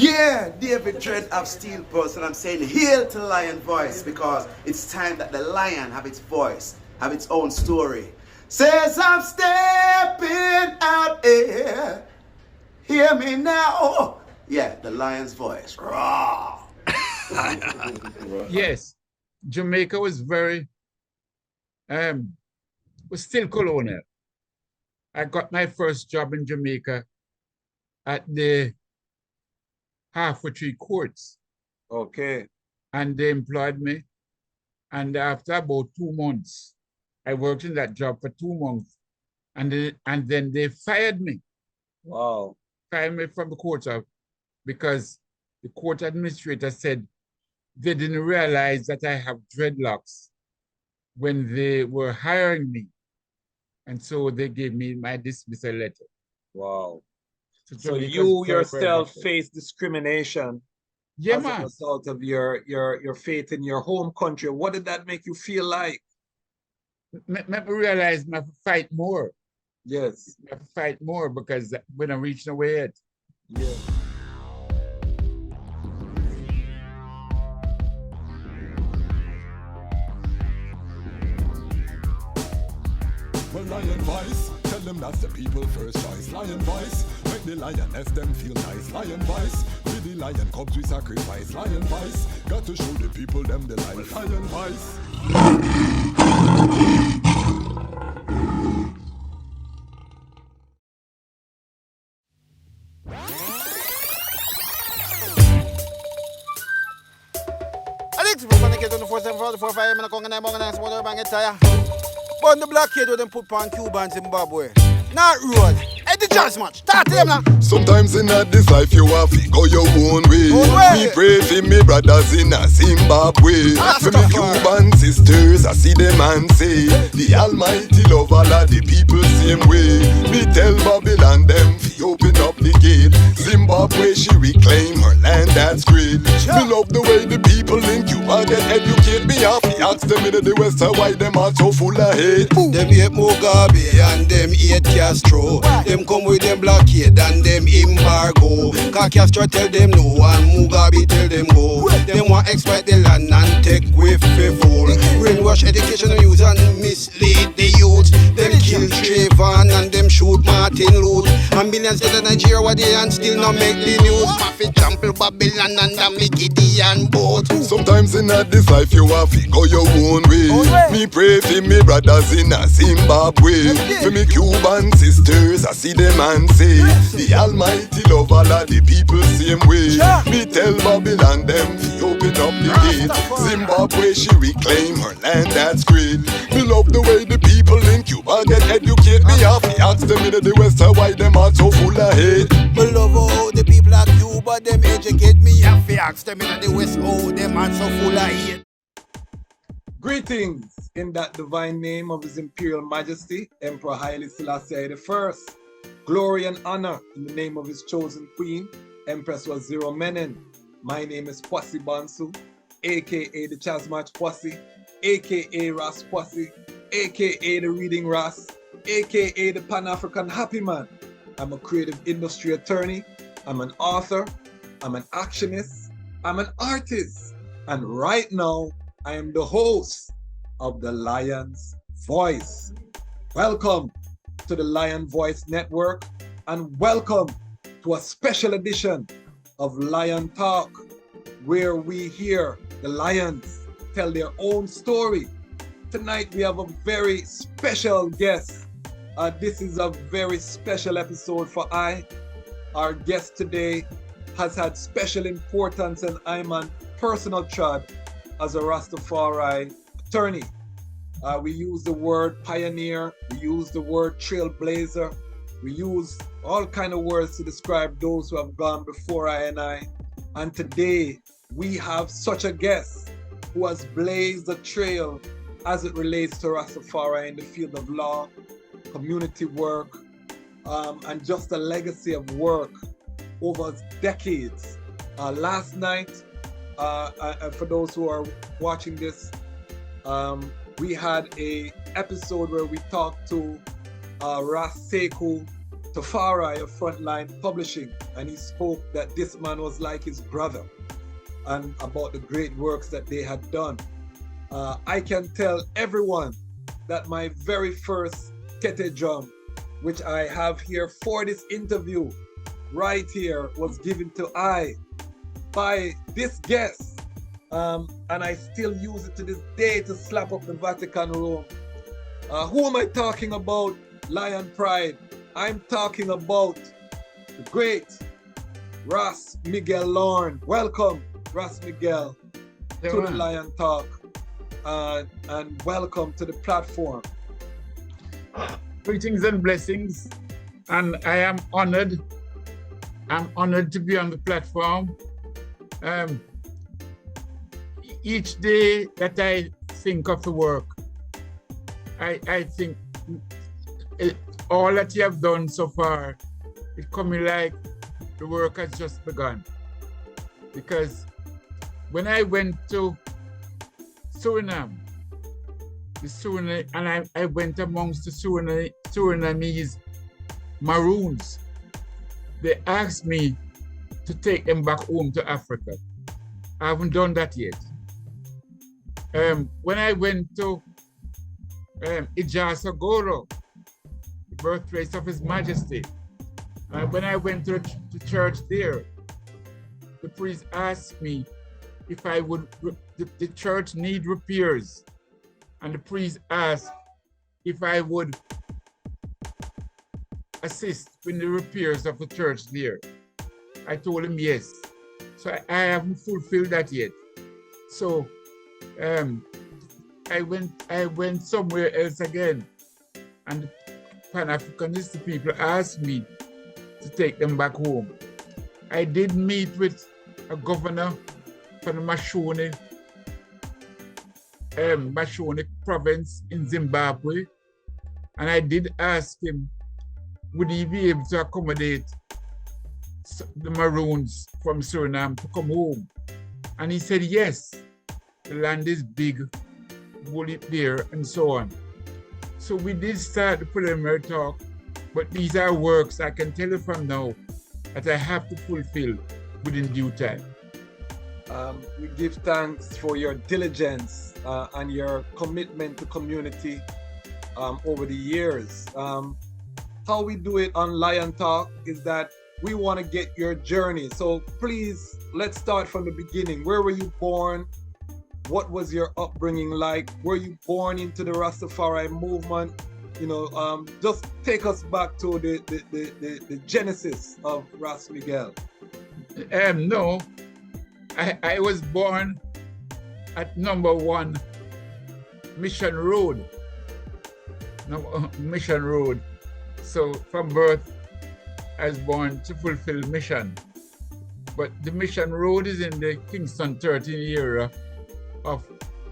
Yeah, David Dread of Steel Pulse, and I'm saying hail to Lion Voice because it's time that the lion have its voice, have its own story. Says I'm stepping out here, hear me now. Yeah, the lion's voice. Raw. Yes, Jamaica was was still colonial. I got my first job in Jamaica at the half-for-three courts. Okay. And they employed me. And after about 2 months, I worked in that job for 2 months. And then they fired me. Wow. Fired me from the court because the court administrator said they didn't realize that I have dreadlocks when they were hiring me. And so they gave me my dismissal letter. Wow. So you yourself face discrimination as a result of your faith in your home country. What did that make you feel like? Make me realize I have to fight more. Yes. I have to fight more because when I reach nowhere yet. Yeah. Well, Lion Voice, tell them that's the people first choice. Lion Voice, make the lioness them feel nice. Lion Voice, with the lion cubs we sacrifice. Lion Voice, got to show the people them the life. Lion Voice. Alex, we're going to get on the 4-7-4-5. I'm going to bang it tire. But the black kid with them put on Cuba and Zimbabwe. Not road. Hey, the Dejazmatch. Start them now. Sometimes in this life you have to go your own way. Me pray for me brothers in Zimbabwe. For me Cuban sisters, I see them and say, the Almighty love all of the people same way. Me tell Babylon them fi open up the gate. Zimbabwe she reclaim her land, that's great. Me love the way the people in Cuba get educate. Me have to ask them in the West why them are so full of hate. Them hate Mugabe and them hate Castro. Them come with them blockade and them embargo. Cause Castro tell them no and Mugabe tell them go. Them want exploit the land and take with for fool. Brainwash education and use and mislead the youth. Them kill Trayvon and them shoot Martin Luther. And millions to Nigeria what they and still not make the news. Mafia trample Babylon and them Gideon boat. Sometimes in this life you have to go your own way. Me pray for me brothers in Zimbabwe. For me Cuban sisters, I see them and say, the Almighty love all of the people same way. Me tell Babylon them fi open up the gate. Zimbabwe she reclaim her land, that's great. Me love the way the people in Cuba get educate. Me have to ask them in the West why them are so full of hate. Me love how the people of Cuba them educate. Me have to ask them in the West how them are so full of hate. Greetings in that divine name of His Imperial Majesty, Emperor Haile Selassie I. Glory and honor in the name of His chosen Queen, Empress Waziri Menen. My name is Kwasi Bansu, aka the Dejazmatch Kwasi, aka Ras Kwasi, aka the Reading Ras, aka the Panafrican Happy Man. I'm a creative industry attorney, I'm an author, I'm an actionist, I'm an artist, and right now I am the host of the Lion's Voice. Welcome to the Lion Voice Network, and welcome to a special edition of Lion Talk, where we hear the lions tell their own story. Tonight we have a very special guest. This is a very special episode for I. Our guest today has had special importance, and I'm on personal trust as a Rastafari attorney. We use the word pioneer, we use the word trailblazer, we use all kind of words to describe those who have gone before I. And today we have such a guest who has blazed the trail as it relates to Rastafari in the field of law, community work, and just a legacy of work over decades. Last night, for those who are watching this, we had a episode where we talked to Ras Tafari of Frontline Publishing, and he spoke that this man was like his brother and about the great works that they had done. I can tell everyone that my very first kete drum, which I have here for this interview, right here, was given to I by this guest. And I still use it to this day to slap up the Vatican room. Who am I talking about? Lion Pride. I'm talking about the great Ras Miguel Lorne. Welcome, Ras Miguel, to the Lion Talk. And welcome to the platform. Greetings and blessings. And I am honored. I'm honored to be on the platform. Each day that I think of the work, I think all that you have done so far, it coming like the work has just begun. Because when I went to Suriname, and I went amongst the Surinamese Maroons, they asked me to take them back home to Africa. I haven't done that yet. When I went to Ijasagoro, the birthplace of His Majesty, when I went to the church there, the priest asked me if I would, the church need repairs. And the priest asked if I would assist in the repairs of the church there. I told him yes. So I haven't fulfilled that yet. So I went somewhere else again, and the Panafricanist people asked me to take them back home. I did meet with a governor from the Mashone province in Zimbabwe, and I did ask him, would he be able to accommodate the Maroons from Suriname to come home? And he said yes, the land is big, woolly there, and so on. So we did start the preliminary talk, but these are works I can tell you from now that I have to fulfill within due time. We give thanks for your diligence and your commitment to community over the years. How we do it on Lion Talk is that we want to get your journey. So please, let's start from the beginning. Where were you born? What was your upbringing like? Were you born into the Rastafari movement? You know, just take us back to the genesis of Ras Miguel. No, I was born at number 1 Mission Road. Mission Road. So from birth, I was born to fulfill mission. But the Mission Road is in the Kingston 13 era of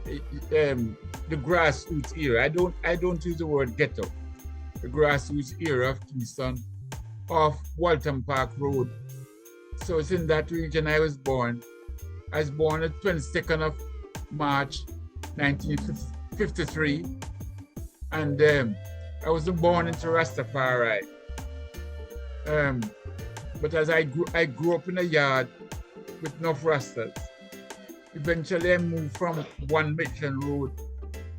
the grassroots era. I don't use the word ghetto. The grassroots era of Kingston, off Walton Park Road. So it's in that region I was born. I was born on the 22nd of March 1953, and I wasn't born into Rastafari. But as I grew up in a yard with enough Rastas. Eventually I moved from 1 Mission Road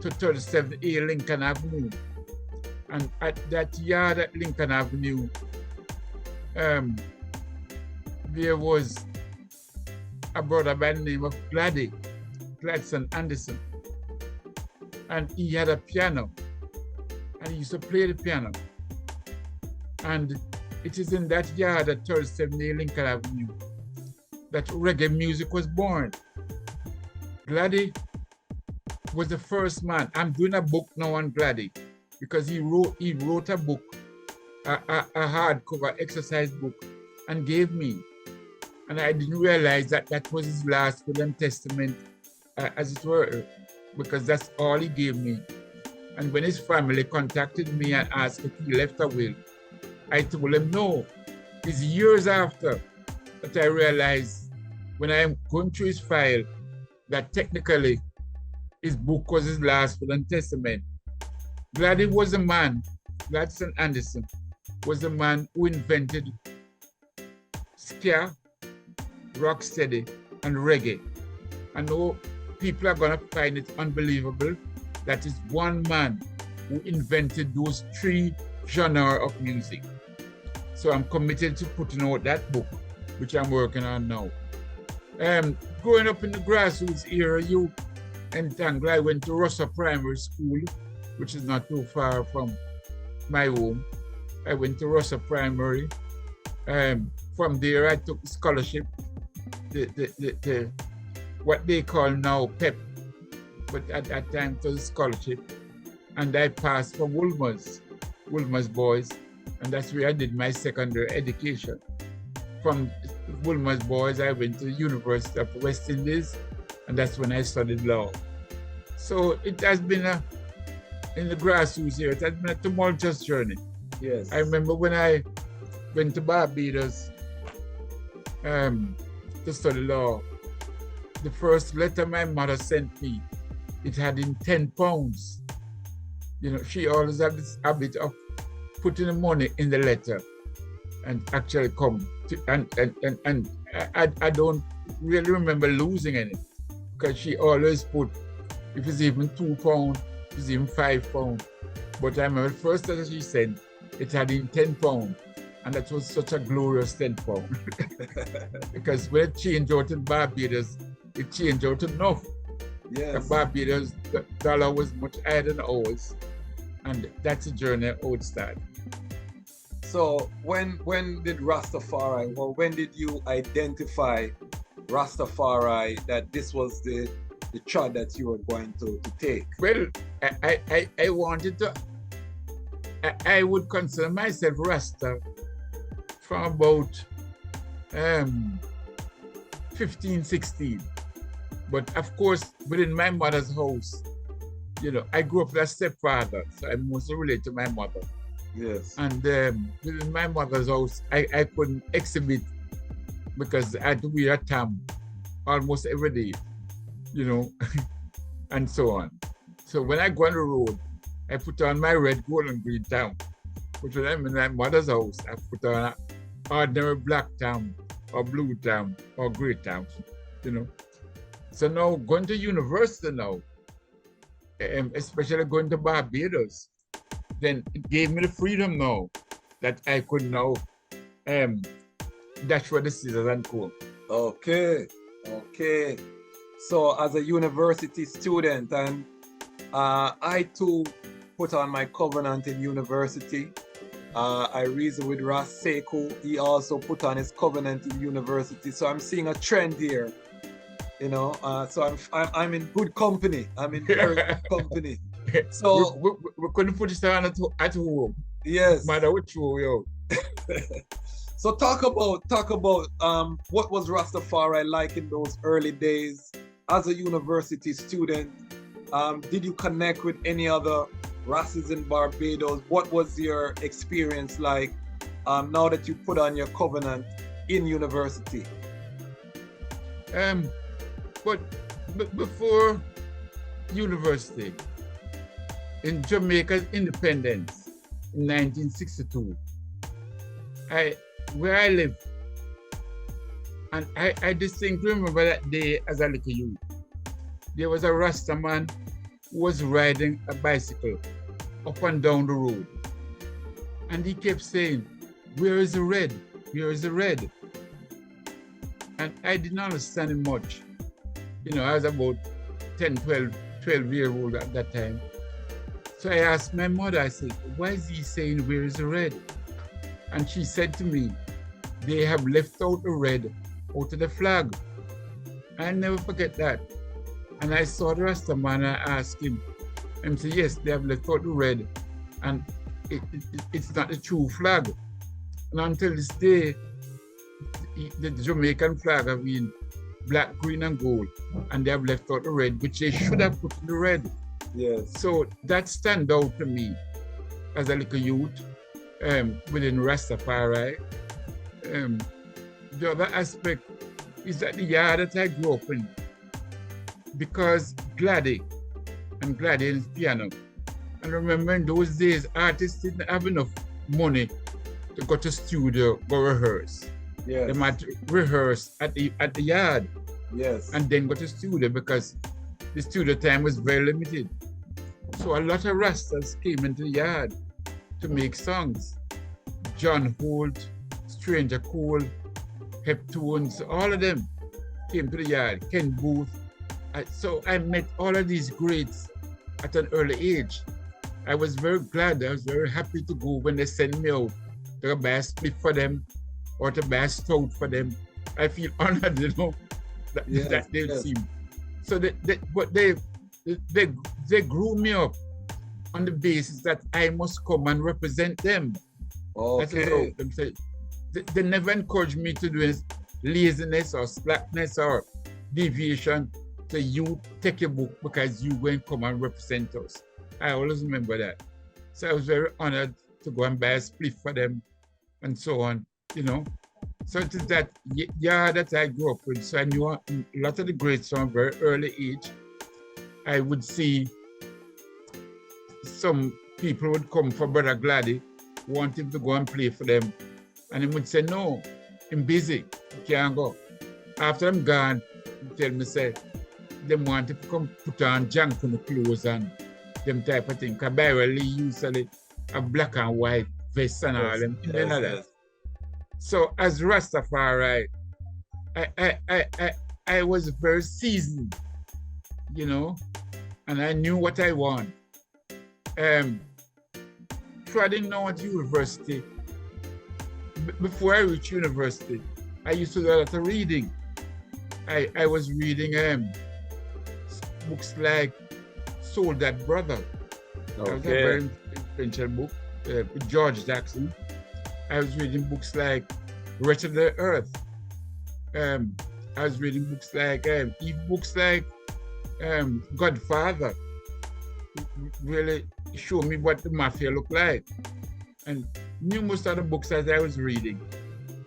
to 37A Lincoln Avenue. And at that yard at Lincoln Avenue, there was a brother by the name of Gladson Anderson. And he had a piano, and he used to play the piano. And it is in that yard at 37A Lincoln Avenue that reggae music was born. Gladdy was the first man. I'm doing a book now on Gladdy because he wrote a book, a hardcover exercise book, and gave me. And I didn't realize that that was his last will and testament, as it were, because that's all he gave me. And when his family contacted me and asked if he left a will, I told him no. It's years after that I realized, when I'm going through his file, that technically his book was his last will and testament. Gladdy was a man, Gladson Anderson, was the man who invented ska, rocksteady, and reggae. I know people are gonna find it unbelievable that is one man who invented those three genres of music. So I'm committed to putting out that book, which I'm working on now. Growing up in the grassroots era, and Tangle, I went to Rasta Primary School, which is not too far from my home. I went to Rasta Primary. From there, I took scholarship, what they call now PEP, but at that time it was scholarship. And I passed for Woolmer's Boys, and that's where I did my secondary education. From Woolmer's Boys, I went to the University of the West Indies, and that's when I studied law. So it has been in the grassroots here, it has been a tumultuous journey. Yes. I remember when I went to Barbados to study law, the first letter my mother sent me, it had in 10 pounds. You know, she always had this habit of putting the money in the letter and actually come to, and I don't really remember losing any, because she always put, if it's even 2 pounds, if it's even 5 pounds. But I remember the first letter she sent, it had in 10 pounds. And that was such a glorious 10 pounds. Because when it changed out in Barbados, it changed out enough. Yes. The Barbados, the dollar was much higher than ours. And that's a journey I would start. So when did Rastafari, or when did you identify Rastafari that this was the track that you were going to take? Well, I wanted to, I would consider myself Rasta from about 15, 16. But of course, within my mother's house, you know, I grew up with a stepfather, so I'm mostly related to my mother. Yes. And within my mother's house, I couldn't exhibit because I had to wear a tam almost every day, you know, and so on. So when I go on the road, I put on my red, gold, and green tam. But when I'm in my mother's house, I put on an ordinary black tam, or blue tam, or gray tam, you know. So now going to university now, especially going to Barbados, then it gave me the freedom now that I could now dash for the scissors and comb. Okay. So as a university student, and I too put on my covenant in university. I reasoned with Ras Sekou. He also put on his covenant in university. So I'm seeing a trend here, you know. So I'm in good company. I'm in very good company. So we couldn't put this on at home. Yes. Matter what you. So talk about what was Rastafari like in those early days as a university student. Did you connect with any other Rastas in Barbados? What was your experience like now that you put on your covenant in university? But before university, in Jamaica's independence in 1962, where I live, and I distinctly remember that day as a little youth. There was a Rasta man who was riding a bicycle up and down the road. And he kept saying, "Where is the red? Where is the red?" And I didn't understand him much. You know, I was about 10, 12 years old at that time. So I asked my mother, I said, "Why is he saying, where is the red?" And she said to me, "They have left out the red out of the flag." I'll never forget that. And I saw the Rasta man, I asked him, and he said, "Yes, they have left out the red, and it's not the true flag." And until this day, the Jamaican flag have been black, green, and gold, and they have left out the red, which they should have put in the red. Yes. So that stand out to me as a little youth within Rastafari. The other aspect is that the yard that I grew up in, because Gladdy and piano. And remember in those days, artists didn't have enough money to go to studio, go rehearse. Yes. They might rehearse at the yard Yes. and then go to studio because the studio time was very limited. So a lot of Rastas came into the yard to make songs. John Holt, Stranger Cole, Heptones, all of them came to the yard. Ken Booth. So I met all of these greats at an early age. I was very glad, I was very happy to go when they sent me out to buy a split for them or to buy a stout for them. I feel honored, you know, that they see me. So they grew me up on the basis that I must come and represent them. Okay. They never encouraged me to do laziness or slackness or deviation. So you take your book because you going to come and represent us. I always remember that. So I was very honored to go and buy a split for them and so on, you know. So it is that that I grew up with. So I knew a lot of the greats from a very early age. I would see some people would come for Brother Gladdy, want him to go and play for them. And he would say, no, I'm busy, you can't go. After I'm gone, he tell me, say, they wanted to come put on junk on the clothes and them type of thing. Because barely usually a black and white vest and all them. Yes. So as Rastafari, I was very seasoned, you know, and I knew what I want. So I didn't know at university. Before I reached university, I used to do a lot of reading. I was reading books like Soul That Brother. That was a very influential book with George Jackson. I was reading books like Wretch of the Earth. I was reading books like, even books like Godfather. Really showed me what the mafia looked like. And numerous other books as I was reading.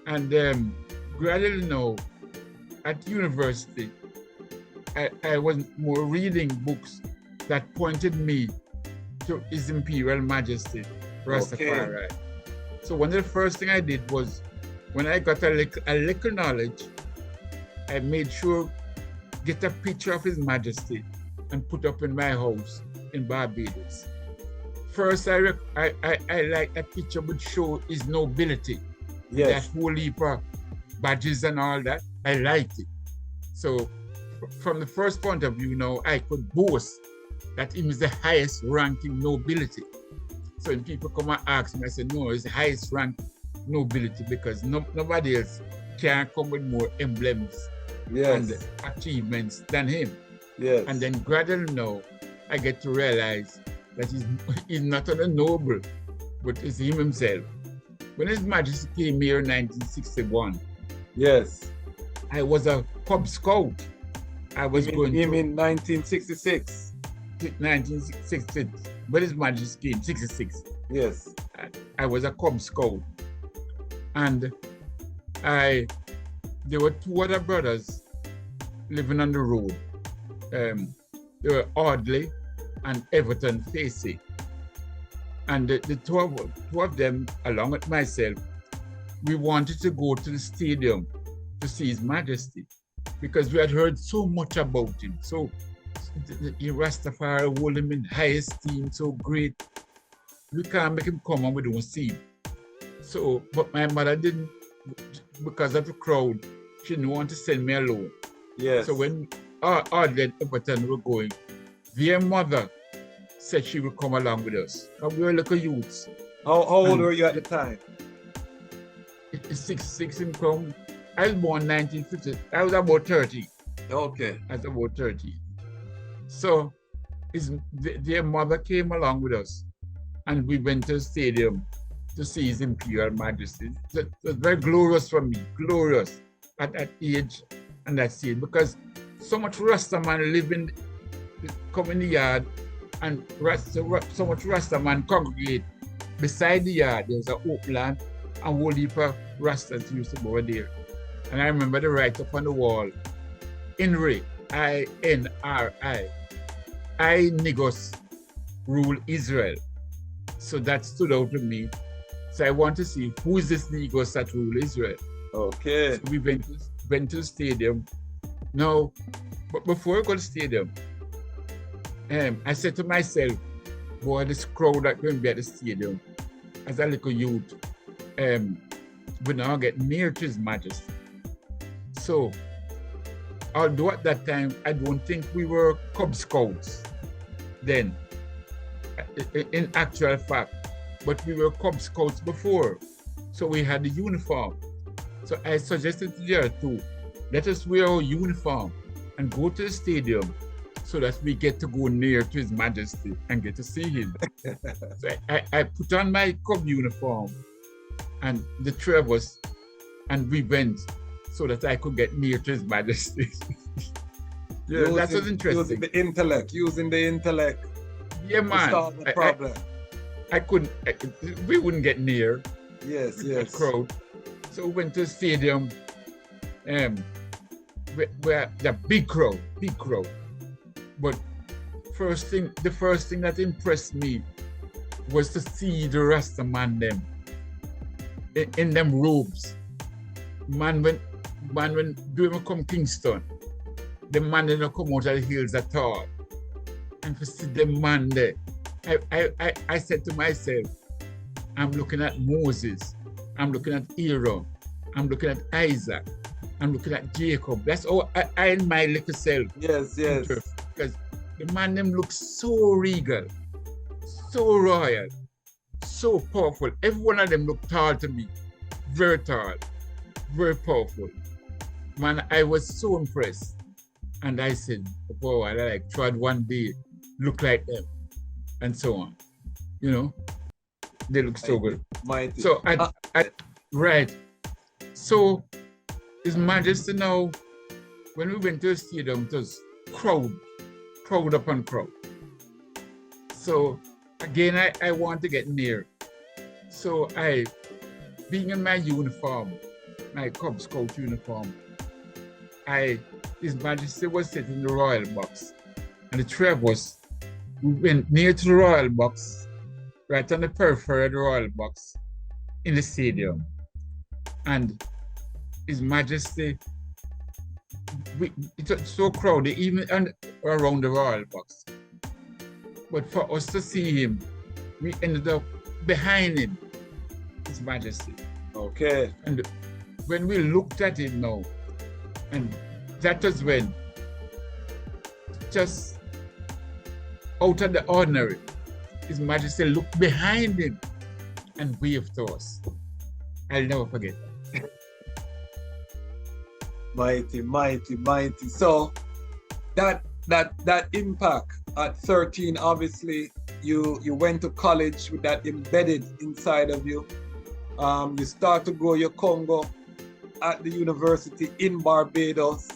And gradually now, at university, I was more reading books that pointed me to His Imperial Majesty, Rastafari. Okay. So one of the first things I did was, when I got a little knowledge, I made sure get a picture of His Majesty and put up in my house in Barbados. First, I like that picture would show his nobility. Yes. That whole heap of badges and all that. I liked it. So from the first point of view, you know, I could boast that he is the highest ranking nobility. So when people come and ask me, I say, no, it's the highest rank nobility because nobody else can come with more emblems and achievements than him. Yes. And then gradually now, I get to realize that he's not only noble, but it's him himself. When His Majesty came here in 1961, yes, I was a Cub Scout. I was going in 1966. 1966. When His Majesty came, 66. Yes. I was a Cub Scout. And there were two other brothers living on the road. They were Audley and Everton Facey. And the two of them, along with myself, we wanted to go to the stadium to see His Majesty because we had heard so much about him. So the Rastafari hold him in high esteem, so great. We can't make him come and we don't see him. So, but my mother didn't, because of the crowd, she didn't want to send me alone. Yes. So when Audley and Everton were going, their mother said she would come along with us. And we were little youths. How old were you at the time? 66 in Chrome. I was born 1950. I was about 30. Okay. I was about 30. So their mother came along with us and we went to the stadium to see His Imperial Majesty. It was very glorious for me, glorious at that age and that stage because so much Rastaman living, come in the yard and so much Rastaman congregate beside the yard. There was an open land and whole heap of Rastas used to go there. And I remember the write up on the wall, INRI, I-N-R-I, I Nigos rule Israel. So that stood out to me So I want to see who is this Negroes that rule Israel. Okay. So we went to the stadium. Now, but before I go to the stadium, I said to myself, boy, this crowd that going to be at the stadium, as a little youth, we now get near to His Majesty. So, although at that time, I don't think we were Cub Scouts then, in actual fact, but we were Cub Scouts before. So we had the uniform. So I suggested to the other two, let us wear our uniform and go to the stadium so that we get to go near to His Majesty and get to see him. So I put on my Cub uniform and the three of us, and we went so that I could get near to His Majesty. Yeah, that was interesting. Using the intellect. Yeah, man. To solve the problem. I couldn't, we wouldn't get near. Yes. The crowd. So we went to the stadium, where the big crowd. But the first thing that impressed me was to see the Rasta man them in them robes. Man, when we come Kingston, the man didn't come out of the hills at all. And to see the man there, I said to myself, I'm looking at Moses, I'm looking at Aaron, I'm looking at Isaac, I'm looking at Jacob. That's all I in my little self. Yes. Because the man them looks so regal, so royal, so powerful. Every one of them looked tall to me, very tall, very powerful. Man, I was so impressed. And I said, oh, I like tried one day, look like them, and so on. You know, they look so good. Mighty. So right. So His Majesty now, when we went to the stadium, it was crowd upon crowd. So again, I want to get near. So being in my uniform, my Cub Scout uniform, His Majesty was sitting in the royal box. And the three of us, we went near to the royal box, right on the periphery of the royal box, in the stadium. And His Majesty, it was so crowded, even around the royal box. But for us to see him, we ended up behind him, His Majesty. Okay. And when we looked at him now, and that was when, just out of the ordinary, His Majesty looked behind him and waved to us. I'll never forget that. Mighty. So that impact at 13, obviously, you went to college with that embedded inside of you. You start to grow your Congo at the university in Barbados.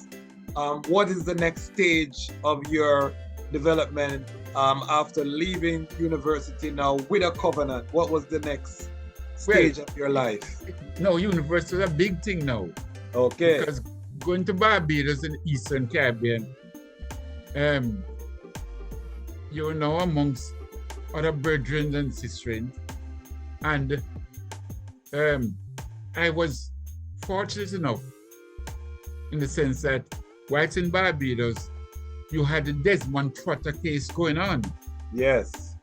What is the next stage of your development after leaving university now with a covenant? What was the next stage of your life? No, university is a big thing now. Okay. Because going to Barbados in the Eastern Caribbean, you're now amongst other brethren and sisters. And I was fortunate enough in the sense that whilst in Barbados, you had the Desmond Trotter case going on. Yes.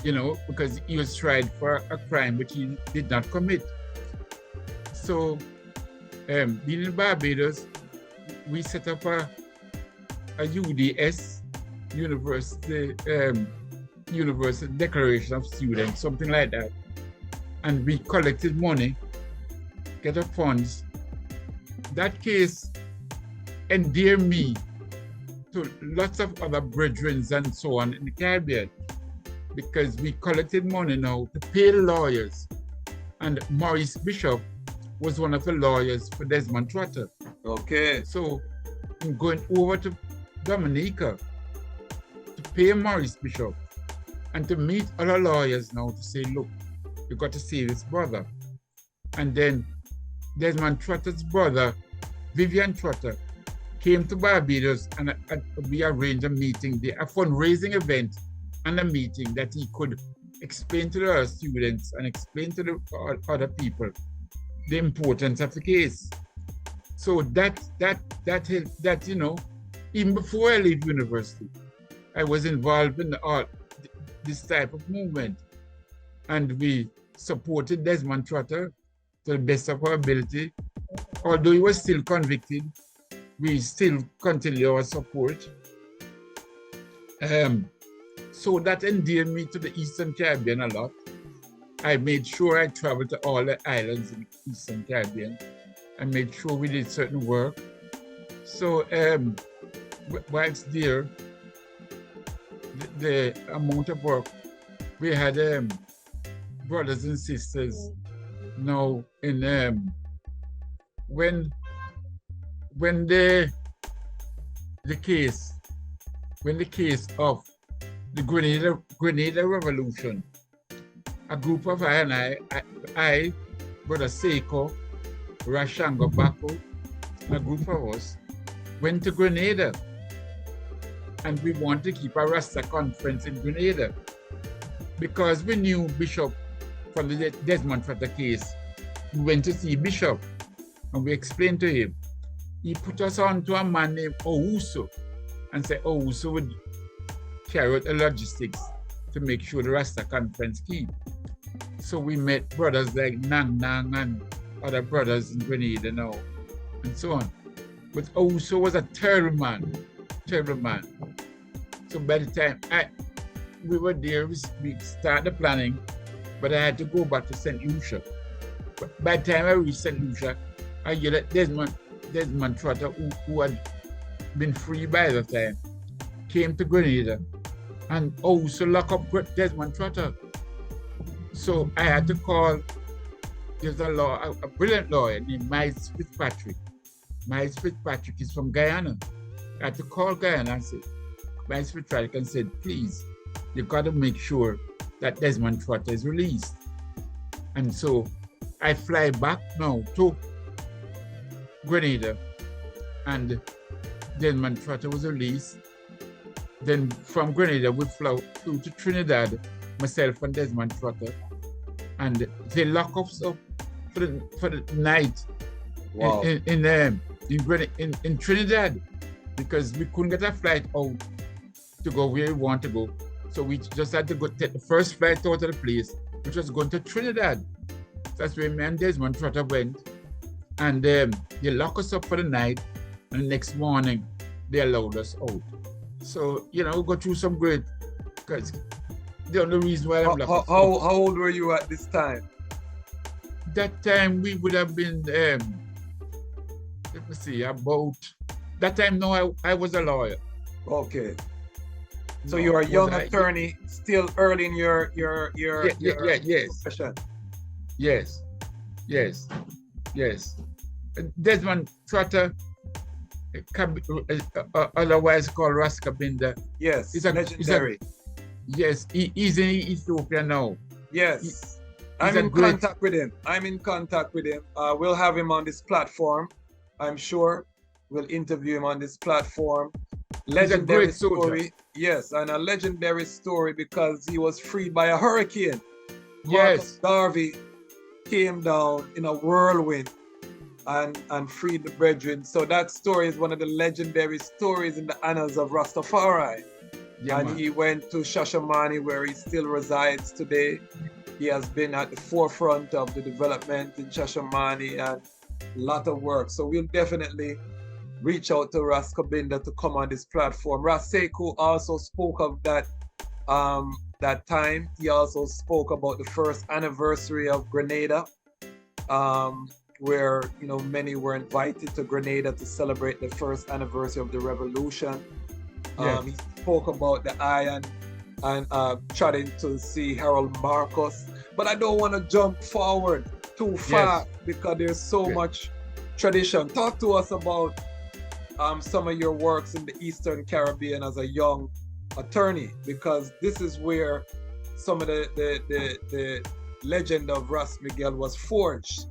You know, because he was tried for a crime which he did not commit. So, being in Barbados, we set up a UDS, University Declaration of Students, something like that. And we collected money, get up funds. That case endeared me to lots of other brethren and so on in the Caribbean, because we collected money now to pay the lawyers. And Maurice Bishop was one of the lawyers for Desmond Trotter. Okay. So I'm going over to Dominica to pay Maurice Bishop and to meet other lawyers now to say, look, you got to see this brother. And then Desmond Trotter's brother, Vivian Trotter, came to Barbados, and we arranged a meeting there, a fundraising event and a meeting that he could explain to our students and explain to the other people the importance of the case. So that you know, even before I leave university, I was involved in this type of movement, and we supported Desmond Trotter to the best of our ability. Although he was still convicted, we still continue our support. So that endeared me to the Eastern Caribbean a lot. I made sure I traveled to all the islands in the Eastern Caribbean. I made sure we did certain work. So whilst there, the amount of work, we had brothers and sisters now in when the case of the Grenada Revolution, a group of I, Brother Seiko, Rashango Bako, and a group of us went to Grenada, and we wanted to keep a Rasta conference in Grenada because we knew Bishop from the Desmond Trotter case. We went to see Bishop and we explained to him. He put us on to a man named Ouso and said Ouso would carry out the logistics to make sure the Rasta conference keep. So we met brothers like Nang Nang and other brothers in Grenada now, and so on. But Ouso was a terrible man. So by the time we were there, we started the planning, but I had to go back to St. Lucia. But by the time I reached St. Lucia, I heard that Desmond Trotter, who had been free by the time, came to Grenada and also locked up Desmond Trotter. So I had to call, there's a brilliant lawyer named Miles Fitzpatrick. Miles Fitzpatrick is from Guyana. I had to call Guyana and say, Miles Fitzpatrick and said, please, you've got to make sure that Desmond Trotter is released. And so I fly back now to Grenada, and Desmond Trotter was released. Then from Grenada, we flew to Trinidad, myself and Desmond Trotter, and they lock us up for the night. Wow. in Trinidad, because we couldn't get a flight out to go where we want to go. So we just had to go take the first flight out of the place, which was going to Trinidad. That's where me and Desmond Trotter went. And they locked us up for the night, and the next morning, they allowed us out. So, you know, we go through some great, because the only reason why I'm locked up. How old were you at this time? That time we would have been, let me see, about, that time, no, I was a lawyer. Okay. So you're a young attorney, still early in your profession. Yes. Desmond Trotter, otherwise called Ras Kabinda. Yes, he's legendary. Yes, he's in Ethiopia now. Yes, I'm in contact with him. We'll have him on this platform. I'm sure we'll interview him on this platform. Legendary story. Yes, and a legendary story because he was freed by a hurricane. Yes. Garvey came down in a whirlwind and freed the brethren. So that story is one of the legendary stories in the annals of Rastafari. Yeah, and man. He went to Shashamane, where he still resides today. He has been at the forefront of the development in Shashamane and a lot of work. So we'll definitely reach out to Ras Kabinda to come on this platform. Ras Sekou also spoke of that that time. He also spoke about the first anniversary of Grenada, where many were invited to Grenada to celebrate the first anniversary of the revolution. Yes. He spoke about the iron and chatting to see Harold Marcus. But I don't want to jump forward too far because there's so much tradition. Talk to us about some of your works in the Eastern Caribbean as a young attorney, because this is where some of the legend of Ras Miguel was forged.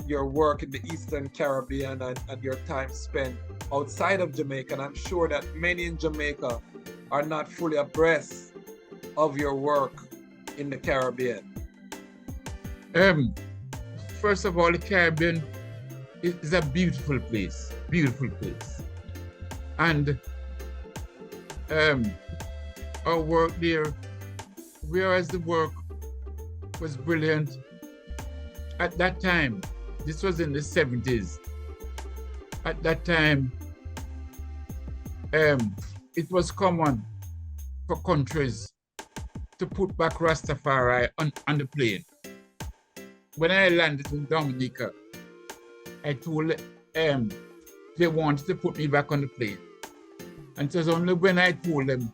Your work in the Eastern Caribbean and your time spent outside of Jamaica. And I'm sure that many in Jamaica are not fully abreast of your work in the Caribbean? First of all, the Caribbean is a beautiful place, and our work there, whereas the work was brilliant at that time, this was in the 70s. At that time, it was common for countries to put back Rastafari on the plane. When I landed in Dominica, I told them they wanted to put me back on the plane. And it was only when I told them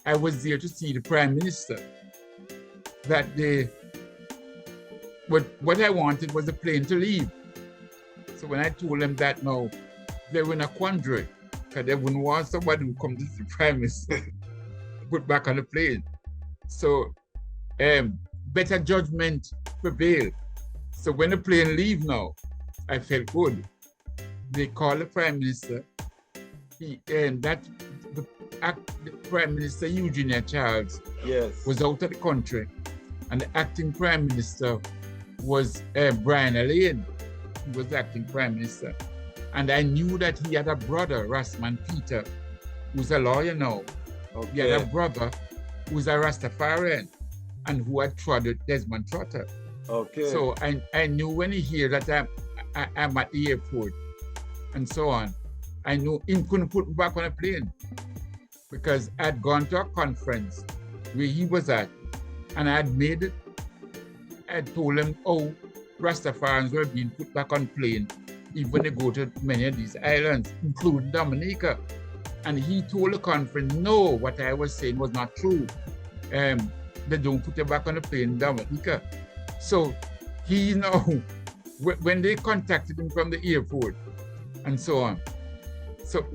I was there to see the Prime Minister that what I wanted was the plane to leave. So when I told them that now, they were in a quandary, because they wouldn't want somebody who come to the Prime Minister put back on the plane. So better judgment prevailed. So when the plane leave now, I felt good. They called the Prime Minister. The Prime Minister Eugenia Charles was out of the country, and the acting Prime Minister was Brian Allain, who was the acting Prime Minister. And I knew that he had a brother, Rasman Peter, who's a lawyer now. Okay. He had a brother who's a Rastafarian and who had trotted Desmond Trotter. Okay. So I knew when he heard that I'm at the airport and so on, I knew he couldn't put me back on a plane, because I'd gone to a conference where he was at, and I told him, oh, Rastafarians were being put back on plane, even when they go to many of these islands, including Dominica. And he told the conference, no, what I was saying was not true. They don't put you back on the plane in Dominica. So he now, when they contacted him from the airport and so on, so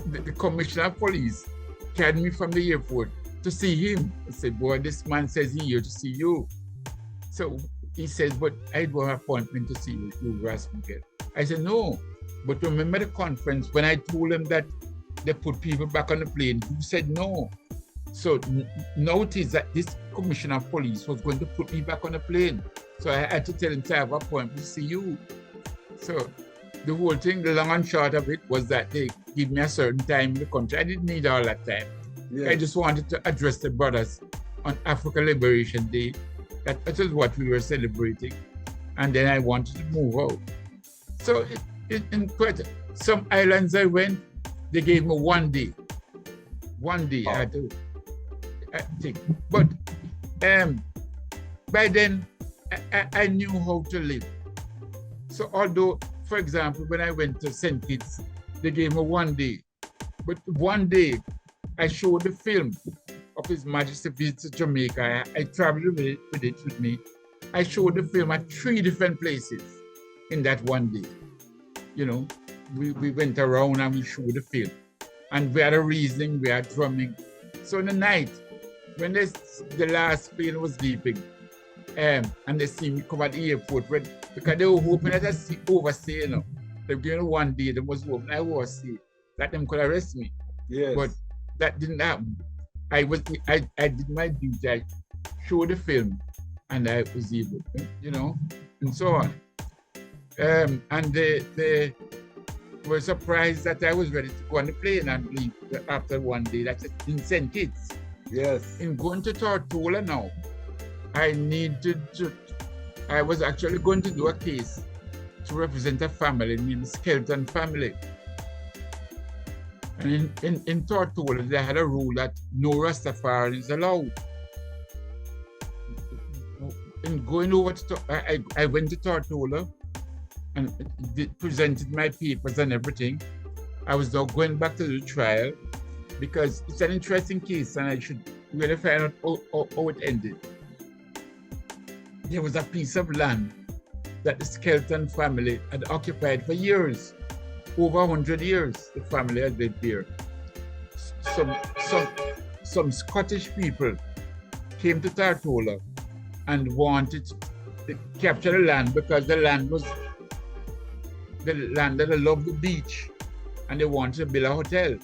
the commissioner of police carried me from the airport to see him. I said, boy, this man says he's here to see you. So he says, but I have an appointment to see you, Ras Miguel. I said, no, but remember the conference when I told him that they put people back on the plane, you said no. So notice that this commissioner of police was going to put me back on the plane. So I had to tell him to have an appointment to see you. So the whole thing, the long and short of it, was that they give me a certain time in the country. I didn't need all that time. Yes. I just wanted to address the brothers on Africa Liberation Day. That was what we were celebrating. And then I wanted to move out. So in quite some islands I went, they gave me 1 day. 1 day I had to think. But by then, I knew how to live. So although, for example, when I went to St. Kitts, they gave me 1 day. But 1 day, I showed the film of His Majesty visit to Jamaica. I traveled with it with me. I showed the film at 3 different places in that 1 day. You know, we went around and we showed the film. And we had a reasoning, we had drumming. So in the night, when the last plane was leaving, and they see me come at the airport, because they were hoping that I overstay, you know. They were given 1 day, they was hoping I overstay, that them could arrest me. Yes. But that didn't happen. I did my duty, I showed the film, and I was able, you know, and so on. And they were surprised that I was ready to go on the plane and leave after 1 day. That's in St. Kitts. Yes. In going to Tortola now, I was actually going to do a case to represent a family named Skelton family. And in Tortola, they had a rule that no Rastafari is allowed. In going over to, I went to Tortola and presented my papers and everything. I was now going back to the trial because it's an interesting case and I should really find out how it ended. There was a piece of land that the Skelton family had occupied for years, over 100 years. The family had lived there. Some Scottish people came to Tortola and wanted to capture the land because the land was the land that loved the beach, and they wanted to build a hotel,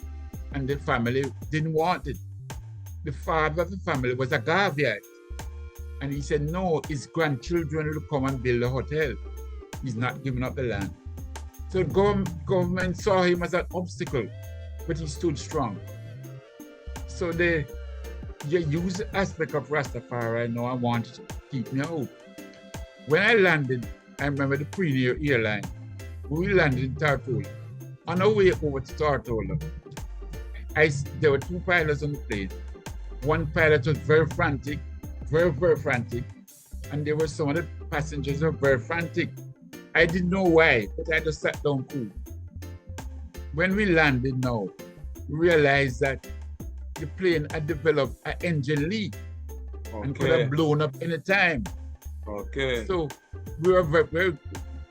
and the family didn't want it. The father of the family was a Garveyite, And he said, no, his grandchildren will come and build a hotel. He's not giving up the land. So government saw him as an obstacle, but he stood strong. So they use the aspect of Rastafari now and wanted to keep me out. When I landed, I remember the Premier airline. We landed in Tortola. On our way over to Tortola, there were 2 pilots on the plane. One pilot was very frantic, very frantic, and there were some of the passengers who were very frantic. I didn't know why, but I just sat down cool. When we landed now, we realized that the plane had developed an engine leak and could have blown up any time. Okay. So we were very,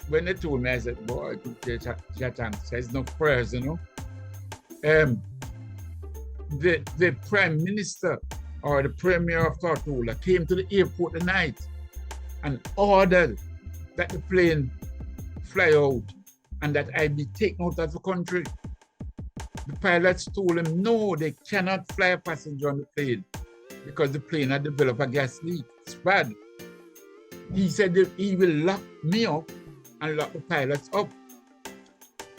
when they told me, I said, boy, there's no prayers, you know. The Prime Minister or the Premier of Tortola came to the airport tonight and ordered that the plane fly out and that I be taken out of the country. The pilots told him, no, they cannot fly a passenger on the plane because the plane had developed a gas leak. It's bad. He said that he will lock me up and lock the pilots up.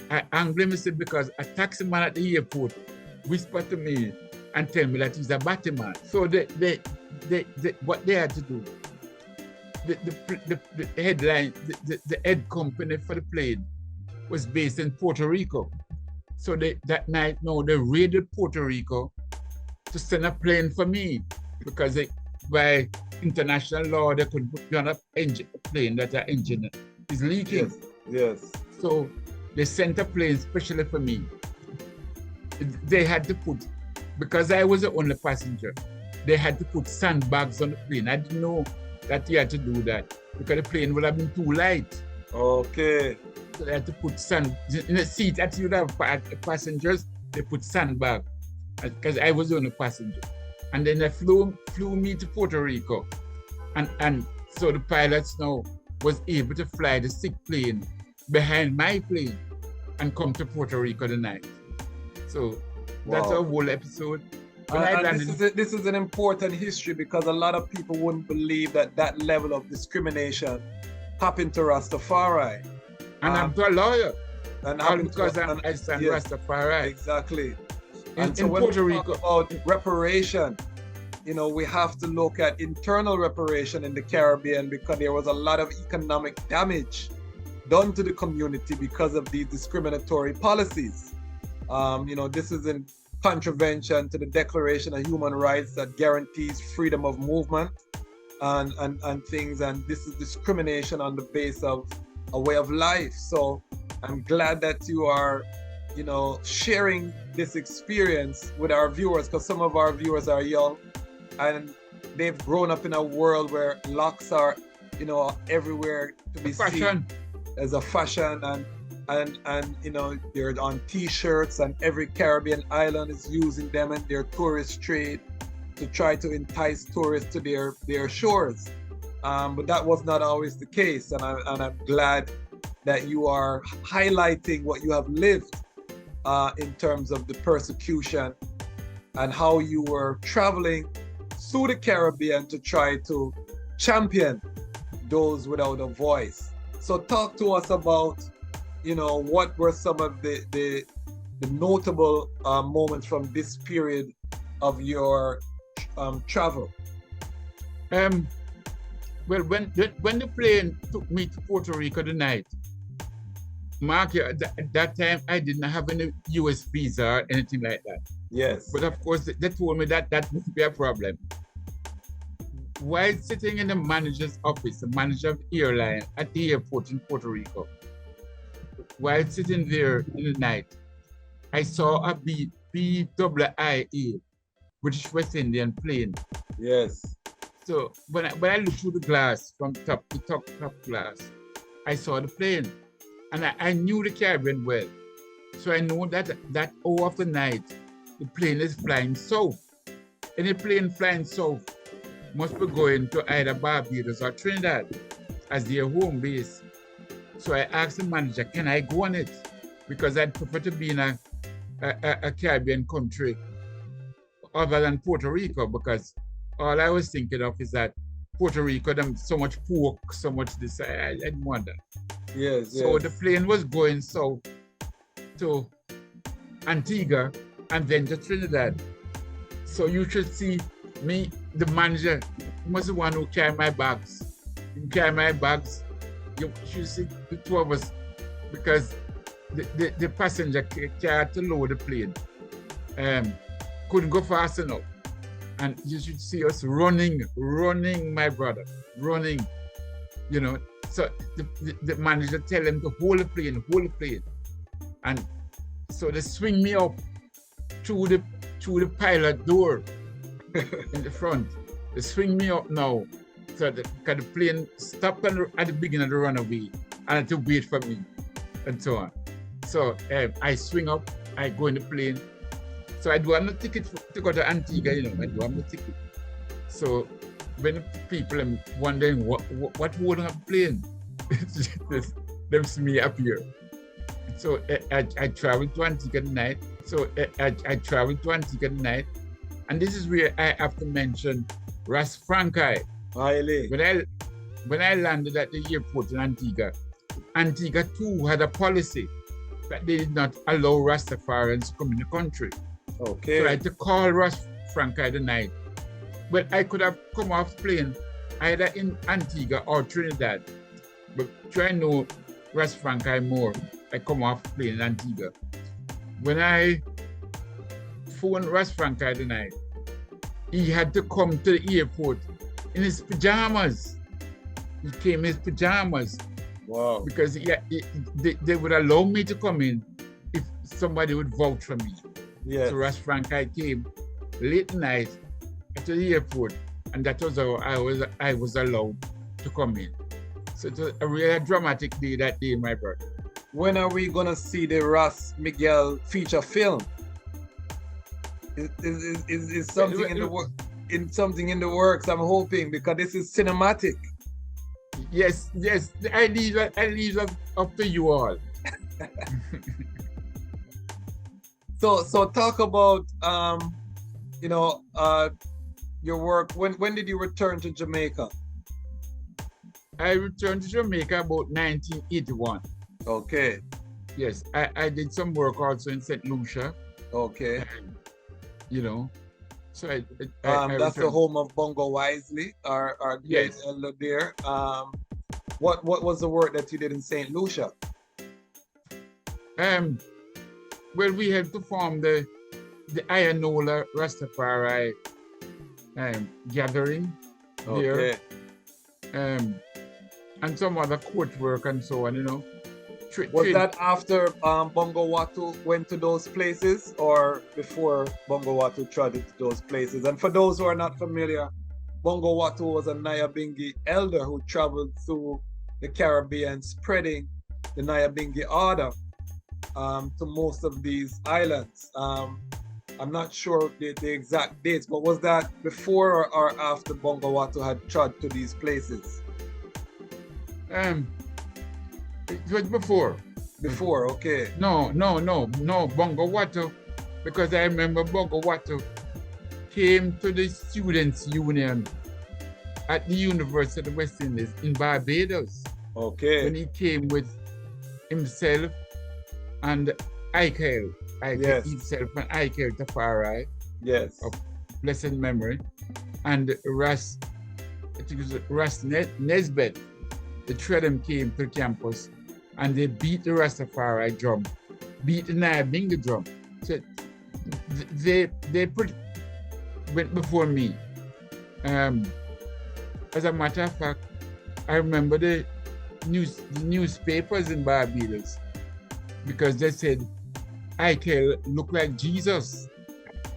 I angrily him because a taxi man at the airport whispered to me and tell me that he's a batman. So what they had to do, the headline, the head company for the plane was based in Puerto Rico. So that night, they raided Puerto Rico to send a plane for me because by international law, they couldn't put me on a plane that the engine is leaking. Yes. So they sent a plane specially for me. They had to put, because I was the only passenger, they had to put sandbags on the plane. I didn't know that you had to do that because the plane would have been too light. Okay. So they had to put sand in the seat that you'd have passengers. They put sandbag because I was the only passenger, and then they flew me to Puerto Rico, and so the pilots now was able to fly the sick plane behind my plane and come to Puerto Rico tonight. So that's a whole episode. This is an important history because a lot of people wouldn't believe that level of discrimination happened to Rastafari. And I'm a lawyer. And all because I stand Rastafari. Exactly. In so when Puerto we Rico, talk about reparation, we have to look at internal reparation in the Caribbean because there was a lot of economic damage done to the community because of these discriminatory policies. This is in contravention to the Declaration of Human Rights that guarantees freedom of movement and things, and this is discrimination on the basis of a way of life. So I'm glad that you are, sharing this experience with our viewers, because some of our viewers are young and they've grown up in a world where locks are, everywhere to be seen as a fashion, and they're on t-shirts, and every Caribbean island is using them in their tourist trade to try to entice tourists to their shores. But that was not always the case, and I'm glad that you are highlighting what you have lived in terms of the persecution and how you were traveling through the Caribbean to try to champion those without a voice. So talk to us about, what were some of the notable moments from this period of your travel? Well, when the plane took me to Puerto Rico tonight, Mark, at that time I didn't have any US visa or anything like that. Yes. But of course, they told me that wouldn't be a problem. While sitting in the manager's office, the manager of the airline at the airport in Puerto Rico, while sitting there in the night, I saw a BWIA, British West Indian plane. Yes. So when I looked through the glass, from top glass, I saw the plane. And I knew the Caribbean well. So I know that hour of the night, the plane is flying south. Any plane flying south must be going to either Barbados or Trinidad as their home base. So I asked the manager, can I go on it? Because I'd prefer to be in a Caribbean country other than Puerto Rico, because all I was thinking of is that Puerto Rico, them so much pork, so much this. I didn't want that. Yes, So the plane was going south to Antigua and then to Trinidad. So you should see me, the manager, he was the one who carried my bags. He carried my bags. You should see the two of us because the passenger carried to load the plane. Couldn't go fast enough. And you should see us running, my brother, running, you know. So the manager tell him to hold the plane. And so they swing me up through the pilot door in the front. They swing me up now. So because the plane stopped at the beginning of the runaway and had to wait for me and so on. So I swing up, I go in the plane. So I do have no ticket to go to Antigua, you know, I do have no ticket. So when people are wondering what holding up the plane, them see me up here. So I traveled to Antigua tonight. And this is where I have to mention Ras Frankai. When I landed at the airport in Antigua too had a policy that they did not allow Rastafarians to come in the country. Okay. So I had to call Ras Frankai the night. But I could have come off plane either in Antigua or Trinidad. But try to know Ras Frankai more, I come off plane in Antigua. When I phoned Ras Frankai the night, he had to come to the airport in his pajamas. He came in his pajamas. Wow. Because they would allow me to come in if somebody would vouch for me. Yes. So Ras Frankai came late night to the airport, and that was how I was allowed to come in. So it was a really dramatic day that day, my brother. When are we gonna see the Ras Miguel feature film? Is something in the work? Something in the works, I'm hoping, because this is cinematic. Yes. I leave that up to you all. So talk about your work. When did you return to Jamaica? I returned to Jamaica about 1981. Okay. Yes, I did some work also in St. Lucia. Okay. And, you know, so I that's the home of Bongo Wisely, our great Yes. elder there. What was the work that you did in St. Lucia? Well, we had to form the Ayanola Rastafari gathering Okay. there, and some other court work and so on, you know. Was that after Bongo Watu went to those places, or before Bongo Watu traveled to those places? And for those who are not familiar, Bongo Watu was a Nyabingi elder who traveled through the Caribbean, spreading the Nyabingi order to most of these islands. I'm not sure the exact dates, but was that before or after Bongo Watu had trod to these places? It was before. Before, okay. No, Bongo Watu, because I remember Bongo Watu came to the Students' Union at the University of the West Indies in Barbados. Okay. When he came with himself and Ikeal. Yes. Himself and Ikeal Tafari, Yes. of blessed memory, and Ras Nesbet. The three of them came to campus and they beat the Rastafari drum, beat the Nyabingi drum. So they went before me. As a matter of fact, I remember the newspapers in Barbados, because they said Ikeal looked like Jesus,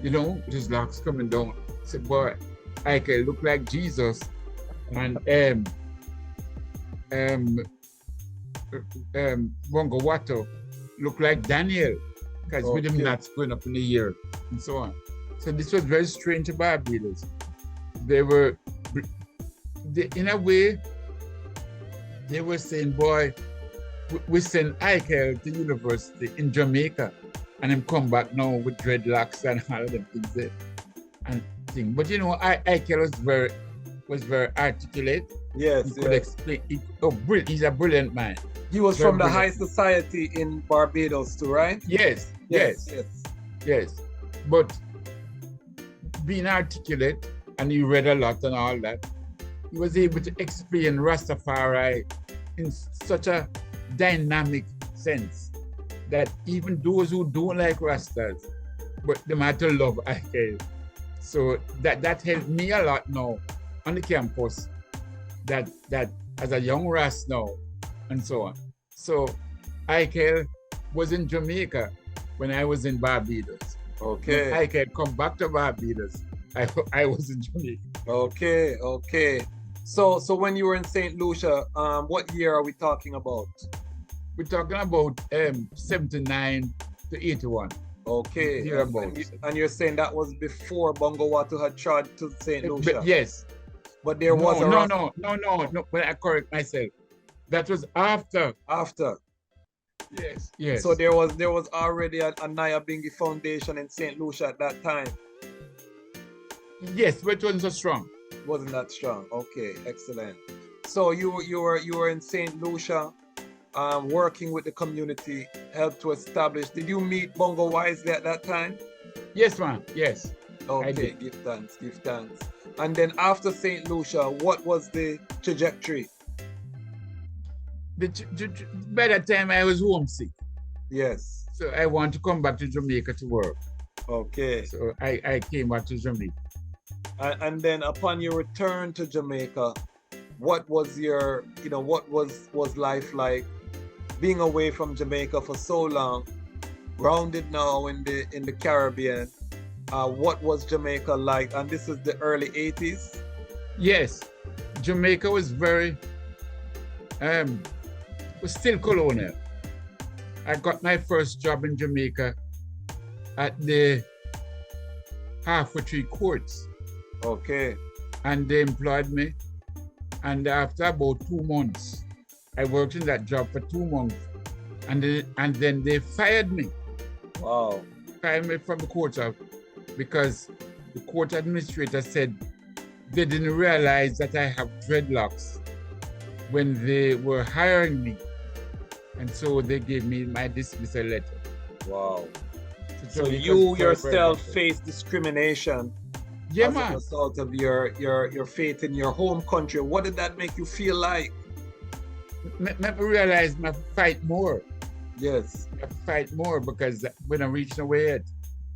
you know, with his locks coming down. I said, boy, Ikeal looked like Jesus. And Bongo Watu looked like Daniel, because with him nuts going up in the year and so on. So this was very strange to Barbados. In a way, they were saying, boy, we send Ikeal to university in Jamaica and him come back now with dreadlocks and all of them things there. And thing. But you know, Ikeal was very was very articulate. Yes, He could explain. He's a brilliant man. He was Very from the high brilliant. society in Barbados too, right? Yes. But being articulate, and he read a lot and all that, he was able to explain Rastafari in such a dynamic sense that even those who don't like Rastas, but they might love IK. So that helped me a lot now on the campus, that as a young Ras now, and so on. So IK was in Jamaica when I was in Barbados. Okay. When IK come back to Barbados, I was in Jamaica. Okay. So when you were in St. Lucia, what year are we talking about? We're talking about 79 to 81. Okay. And you're saying that was before Bongo Watu had trod to St. Lucia? Yes. But there was no. But I correct myself. That was after. After. Yes. So there was already a Naya Bingi Foundation in St. Lucia at that time. Yes, but it wasn't so strong. Wasn't that strong? Okay, excellent. So you were in St. Lucia, working with the community, helped to establish. Did you meet Bongo Wisely at that time? Yes, man. Yes. Okay, give thanks. And then after St. Lucia, what was the trajectory? By that time, I was homesick. Yes. So I want to come back to Jamaica to work. Okay. So I came back to Jamaica. And then upon your return to Jamaica, what was your, what was life like being away from Jamaica for so long, grounded now in the Caribbean? What was Jamaica like? And this is the early 80s? Yes. Jamaica was very, was still colonial. I got my first job in Jamaica at the Halfway Tree Courts. Okay. And they employed me. And after about 2 months, I worked in that job for 2 months. And then they fired me. Wow. Fired me from the court because the court administrator said they didn't realize that I have dreadlocks when they were hiring me. And so they gave me my dismissal letter. Wow. So you yourself faced discrimination as a result of your faith in your home country. What did that make you feel like? Make me realize I fight more. Yes. I fight more because when I reached the way,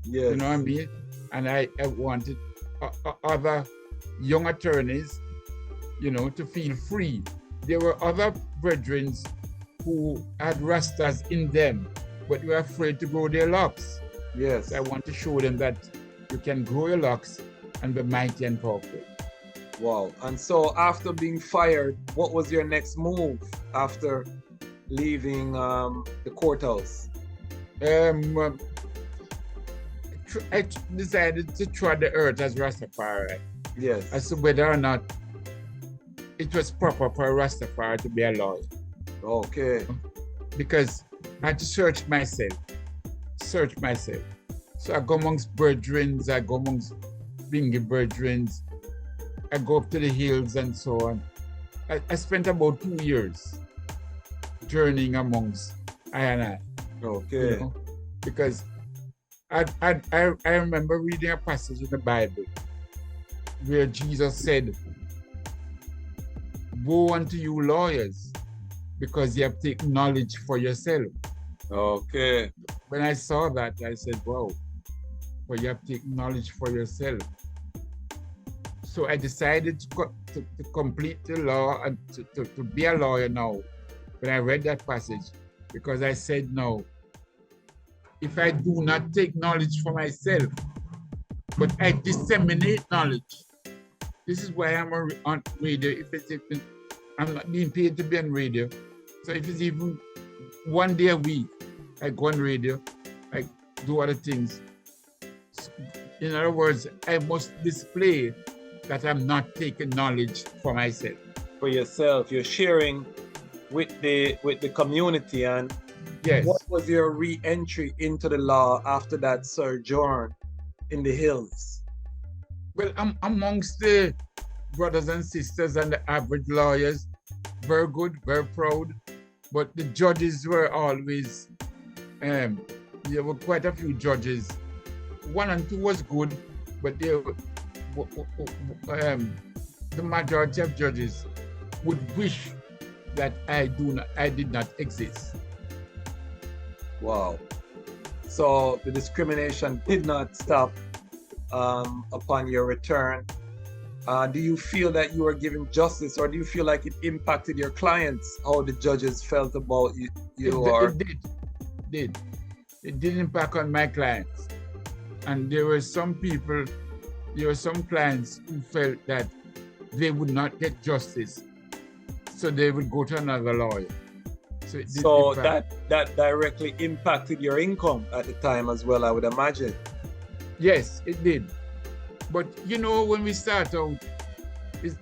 yes. You know what I mean? And I wanted other young attorneys, to feel free. There were other brethren who had Rastas in them, but were afraid to grow their locks. Yes. So I want to show them that you can grow your locks and be mighty and powerful. Wow. And so after being fired, what was your next move after leaving the courthouse? I decided to try the earth as Rastafari. Yes. As to whether or not it was proper for a Rastafari to be a lawyer. Okay. Because I had to search myself. So I go amongst brethren, I go amongst Bingi brethren, I go up to the hills and so on. I spent about 2 years journeying amongst I and I. Okay. Because I remember reading a passage in the Bible where Jesus said, "Woe unto you lawyers, because you have taken knowledge for yourself." Okay. When I saw that, I said, wow, but you have taken knowledge for yourself. So I decided to complete the law and to be a lawyer now. When I read that passage, because I said, no, if I do not take knowledge for myself, but I disseminate knowledge, this is why I'm on radio. I'm not being paid to be on radio. So if it's even 1 day a week, I go on radio, I do other things. In other words, I must display that I'm not taking knowledge for myself. For yourself, you're sharing with the community. And yes. What was your re-entry into the law after that sojourn in the hills? Well, I'm amongst the brothers and sisters and the average lawyers, very good, very proud. But the judges were always, there were quite a few judges. 1 and 2 was good, but the majority of judges would wish that I did not exist. Wow. So the discrimination did not stop upon your return. Do you feel that you were given justice, or do you feel like it impacted your clients, how the judges felt about you? It did. It did impact on my clients. And there were some clients who felt that they would not get justice, so they would go to another lawyer. So that directly impacted your income at the time as well, I would imagine. Yes, it did. But you know, when we start out, we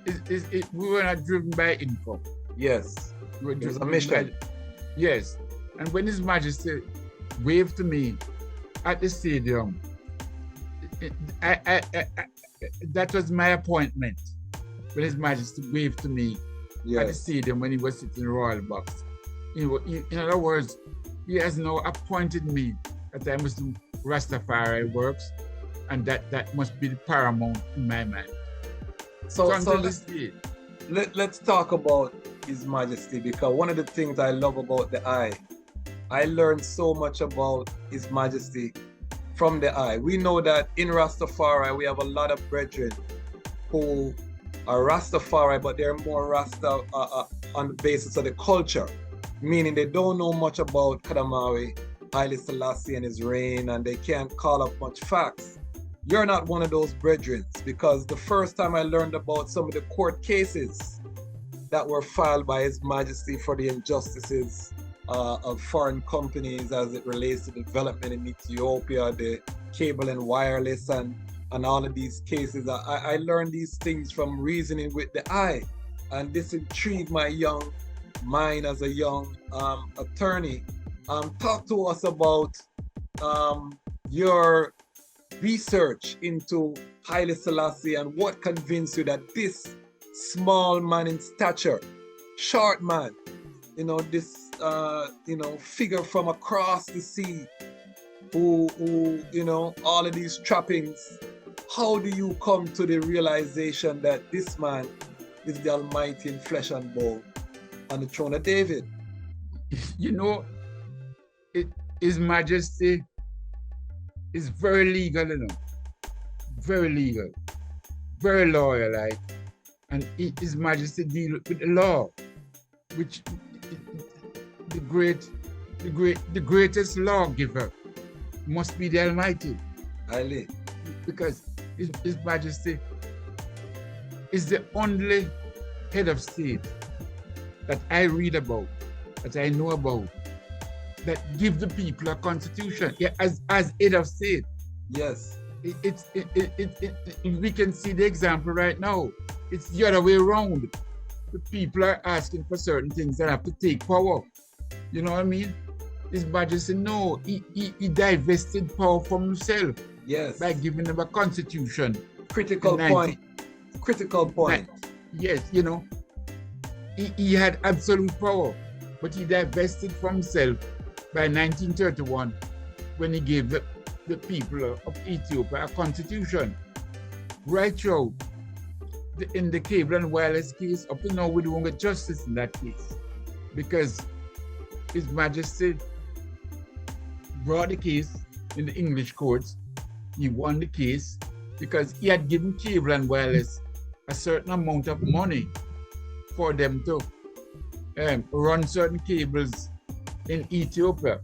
were not driven by income. Yes, it was a mission. Yes, and when His Majesty waved to me at the stadium, that was my appointment. When His Majesty waved to me at the stadium when he was sitting in the royal box. In other words, he has now appointed me that I must do Rastafari works, and that must be the paramount in my mind. So let's talk about His Majesty, because one of the things I love about the eye, I learned so much about His Majesty from the eye. We know that in Rastafari, we have a lot of brethren who are Rastafari, but they're more Rasta on the basis of the culture, meaning they don't know much about Kadamawi, Haile Selassie and his reign, and they can't call up much facts. You're not one of those brethren, because the first time I learned about some of the court cases that were filed by His Majesty for the injustices of foreign companies as it relates to development in Ethiopia, the cable and wireless and all of these cases, I learned these things from reasoning with the eye, and this intrigued my young mind as a young attorney. Talk to us about your research into Haile Selassie and what convinced you that this small man in stature, short man, this figure from across the sea, who all of these trappings. How do you come to the realization that this man is the Almighty in flesh and bone on the throne of David? His Majesty is very legal, very legal, very loyal, and His Majesty deal with the law, which the greatest lawgiver must be the Almighty. Highly. Because His Majesty is the only head of state that I read about, that I know about, that give the people a constitution. Yeah, as head of state. Yes. We can see the example right now. It's the other way around. The people are asking for certain things and have to take power. You know what I mean? His Majesty, no, he divested power from himself. Yes. By giving them a constitution. Critical point. Yes, he had absolute power, but he divested from himself by 1931 when he gave the people of Ethiopia a constitution. Right through in the cable and wireless case, up to now we don't get justice in that case, because His Majesty brought the case in the English courts. He won the case because he had given cable and wireless a certain amount of money for them to run certain cables in Ethiopia.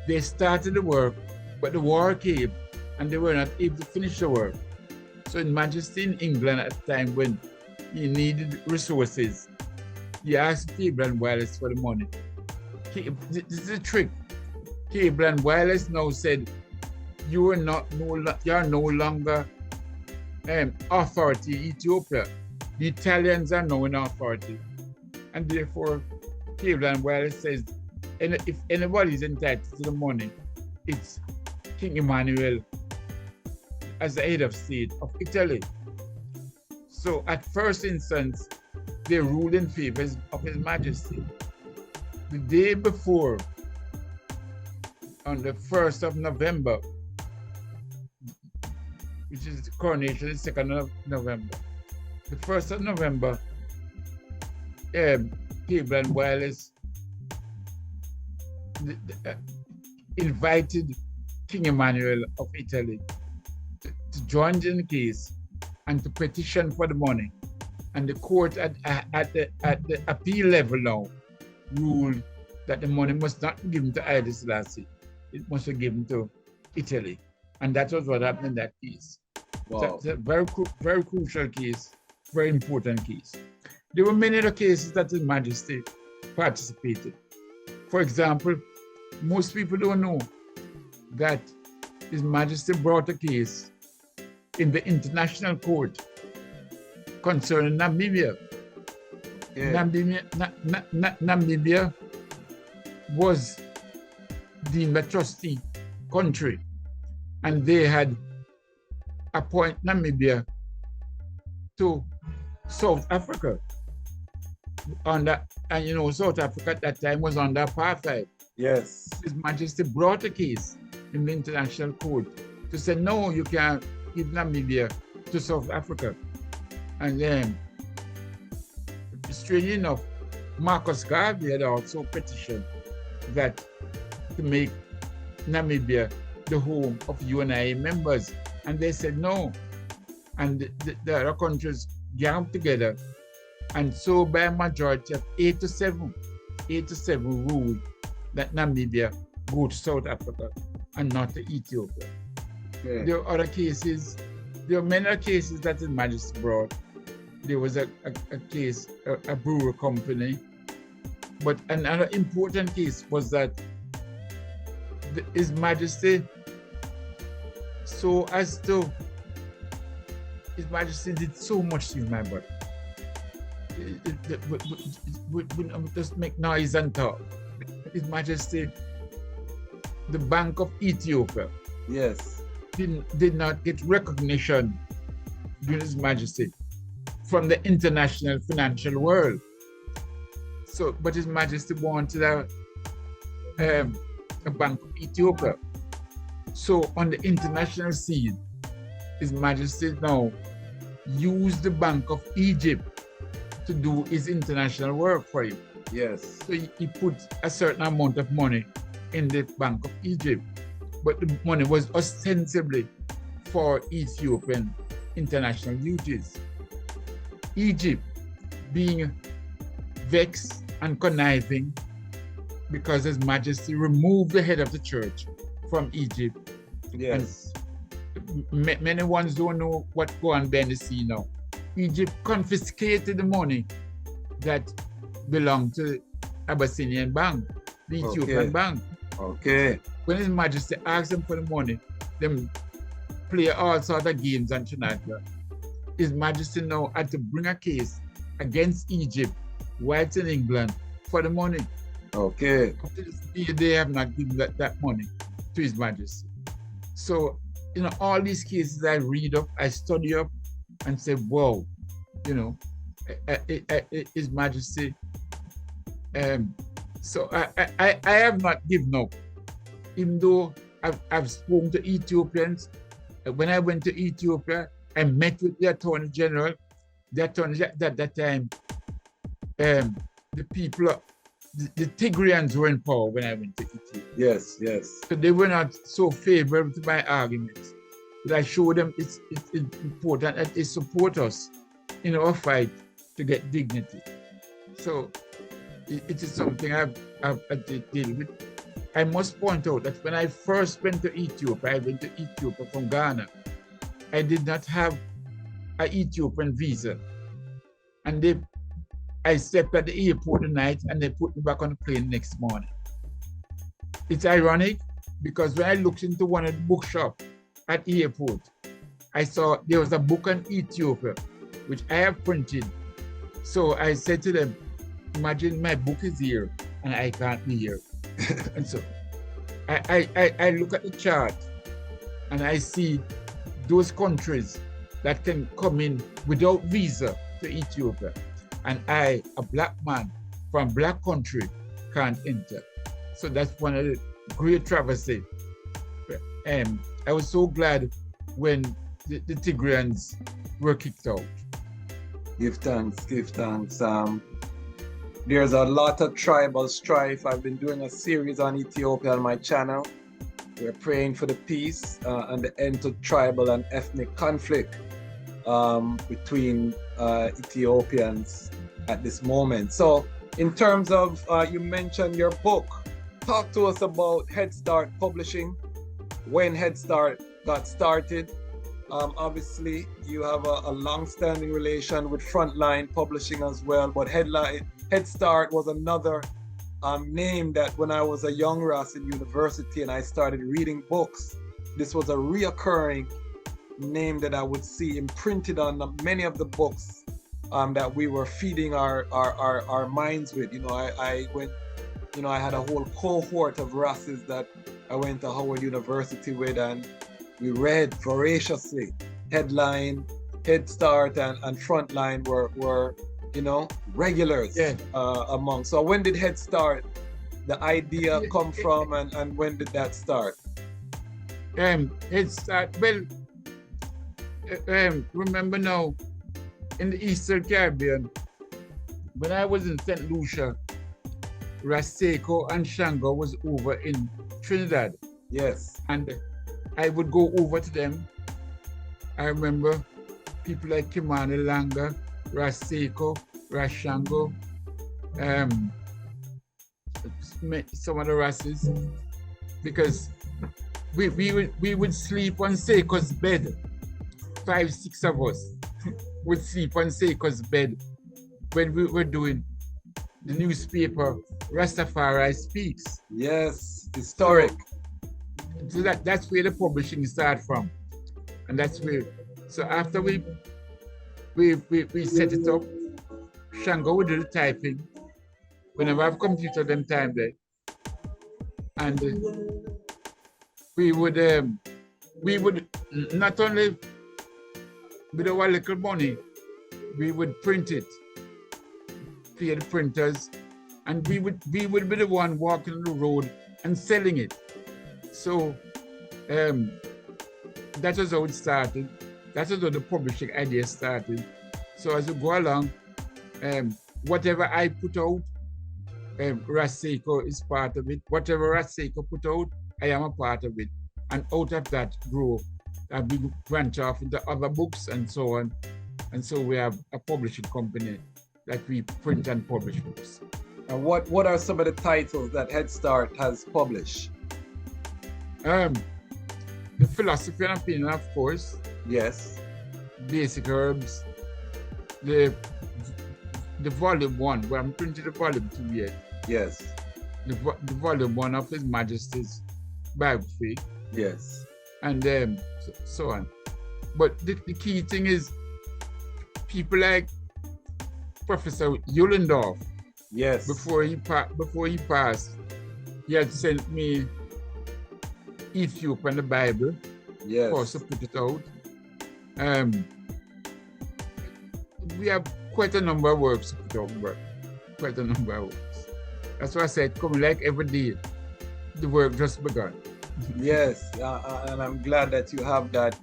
They started the work, but the war came and they were not able to finish the work. So His Majesty in England at the time, when he needed resources, he asked cable and wireless for the money. This is a trick. Cable and wireless now said, you are no longer authority in Ethiopia. The Italians are now in authority. And therefore, cable and wireless says, and if anybody is entitled to the money, it's King Emmanuel as the head of state of Italy. So at first instance, they ruled in favor of His Majesty. The day before, on the 1st of November, which is the coronation, the 2nd of November. The 1st of November, Cable and Wireless invited King Emmanuel of Italy to join in the case and to petition for the money. And the court at the appeal level now ruled that the money must not be given to Haile Selassie. It must be given to Italy. And that was what happened in that case. Wow. So it's a very crucial case, very important case. There were many other cases that His Majesty participated. For example, most people don't know that His Majesty brought a case in the International Court concerning Namibia. Yeah. Namibia was deemed a trustee country, and they had appointed Namibia to South Africa. And South Africa at that time was under apartheid. Yes. His Majesty brought a case in the International Court to say, no, you can't give Namibia to South Africa. And then, strangely enough, Marcus Garvey had also petitioned that to make Namibia the home of UNIA members. And they said no. And the other countries gathered together. And so by a majority of 8 to 7 ruled that Namibia go to South Africa and not to Ethiopia. Yeah. There are other cases, there are many other cases that His Majesty brought. There was a case, a brewer company. But another important case was that His Majesty, His Majesty did so much to my brother. We just make noise and talk. His Majesty, the Bank of Ethiopia, Yes. did not get recognition during His Majesty from the international financial world. So, but His Majesty wanted a Bank of Ethiopia. So on the international scene, His Majesty now used the Bank of Egypt to do his international work for him. Yes. So he put a certain amount of money in the Bank of Egypt, but the money was ostensibly for Ethiopian international duties. Egypt being vexed and conniving because His Majesty removed the head of the church from Egypt. Yes. And many ones don't know what go on behind the scene now. Egypt confiscated the money that belonged to Abyssinian Bank, the Ethiopian Bank. Okay. When His Majesty asked them for the money, them play all sorts of games and shenanigans. His Majesty now had to bring a case against Egypt, whites in England, for the money. Okay. Up to this day, they have not given that money to His Majesty. So, all these cases I read up, I study up, and say, wow, His Majesty. So I have not given up, even though I've spoken to Ethiopians. When I went to Ethiopia, I met with the Attorney General. The Attorney General at that time, the people, the Tigrians were in power when I went to Ethiopia. Yes, yes. So they were not so favorable to my arguments. But I showed them it's important that they support us in our fight to get dignity. So it is something I've to deal with. I must point out that when I first went to Ethiopia, I went to Ethiopia from Ghana. I did not have an Ethiopian visa. And I slept at the airport the night and they put me back on the plane next morning. It's ironic because when I looked into one of the bookshops at the airport, I saw there was a book on Ethiopia, which I have printed. So I said to them, imagine my book is here and I can't be here. And so I look at the chart and I see those countries that can come in without visa to Ethiopia. And I, a black man from black country, can't enter. So that's one of the great travesty. I was so glad when the Tigrayans were kicked out. Give thanks, give thanks. There's a lot of tribal strife. I've been doing a series on Ethiopia on my channel. We're praying for the peace and the end to tribal and ethnic conflict between Ethiopians at this moment. So in terms of, you mentioned your book, talk to us about Head Start Publishing, when Head Start got started. Obviously, you have a long-standing relation with Frontline Publishing as well, but Head Start was another name that when I was a young Ras in university and I started reading books, this was a reoccurring name that I would see imprinted on many of the books that we were feeding our minds with. You know, I went, you know, I had a whole cohort of Rasses that I went to Howard University with, and we read voraciously. Headline, Head Start, and Frontline were you know, regulars among. So when did Head Start, the idea come from, and when did that start? Head Start, well, remember now, in the Eastern Caribbean, when I was in St. Lucia, Raseko and Shango was over in Trinidad. Yes. And I would go over to them. I remember people like Kimani Langa, Raseko, Rashango, some of the Rasses, because we would sleep on Seiko's bed. 5, 6 of us would sleep on Seiko's bed when we were doing the newspaper Rastafari Speaks. Yes, historic. So that's where the publishing started from, and that's where. So after we set it up, Shango would do the typing. Whenever I have computer, them time there, and we would not only with our little money, we would print it, pay the printers, and we would be the one walking on the road and selling it. So that was how it started. That was how the publishing idea started. So as we go along, whatever I put out, Raseko is part of it. Whatever Raseko put out, I am a part of it. And out of that grow, and we branch off into other books and so on. And so we have a publishing company that we print and publish books. And what are some of the titles that Head Start has published? The Philosophy and Opinion, of course. Yes. Basic Herbs. The volume 1, we haven't printed the volume 2 yet. Yes. The volume 1 of His Majesty's biography. Yes. And so on. But the key thing is people like Professor Eulendorf. Yes. Before he passed, he had sent me Ethiopia and the Bible. Yes. For us to put it out. We have quite a number of works to put out, but quite a number of works. That's why I said, come like every day, the work just begun. Yes, and I'm glad that you have that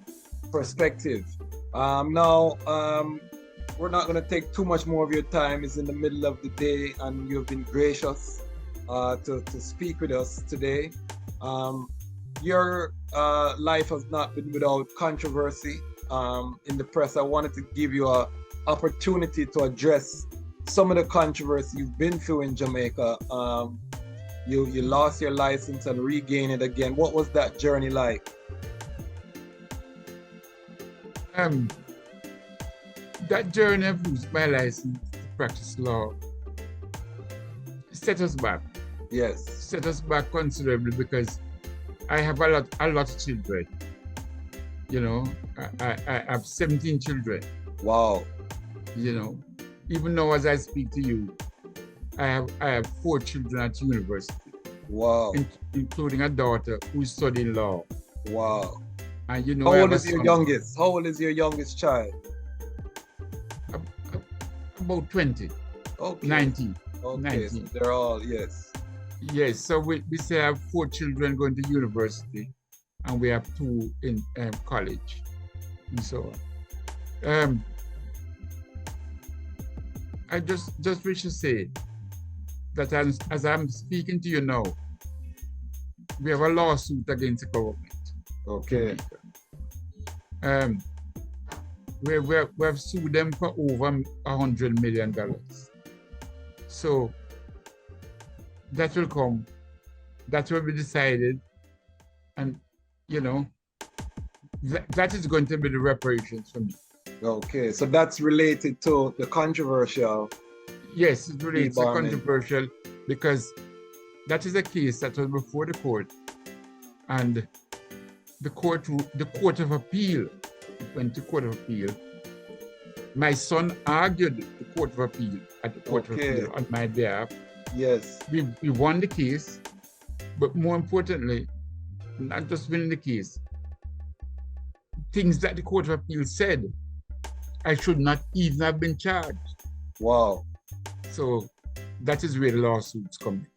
perspective. Now, we're not going to take too much more of your time. It's in the middle of the day, and you've been gracious to speak with us today. Your life has not been without controversy in the press. I wanted to give you an opportunity to address some of the controversy you've been through in Jamaica. You lost your license and regained it again. What was that journey like? That journey of losing my license to practice law set us back. Yes. Set us back considerably because I have a lot of children. You know, I have 17 children. Wow. You know, even now as I speak to you, I have 4 children at university. Wow. Including a daughter who's studying law. Wow. And you know, How I old have a is your son, youngest? How old is your youngest child? about 20, Okay. 19. Okay, 19. so they're all, yes. Yes, so we say I have 4 children going to university, and we have 2 in college, and so on. I just wish to say that as I'm speaking to you now, we have a lawsuit against the government. Okay. We have sued them for over $100 million. So that will come, that will be decided, and you know, that is going to be the reparations for me. Okay, so that's related to the controversial. Yes, it's related to debarment. controversial because that is a case that was before the court, and the court of appeal, it went to court of appeal. My son argued the court of appeal at the court of appeal on my behalf. Yes. We won the case, but more importantly, not just winning the case, things that the court of appeal said, I should not even have been charged. Wow. So that is where the lawsuits come in.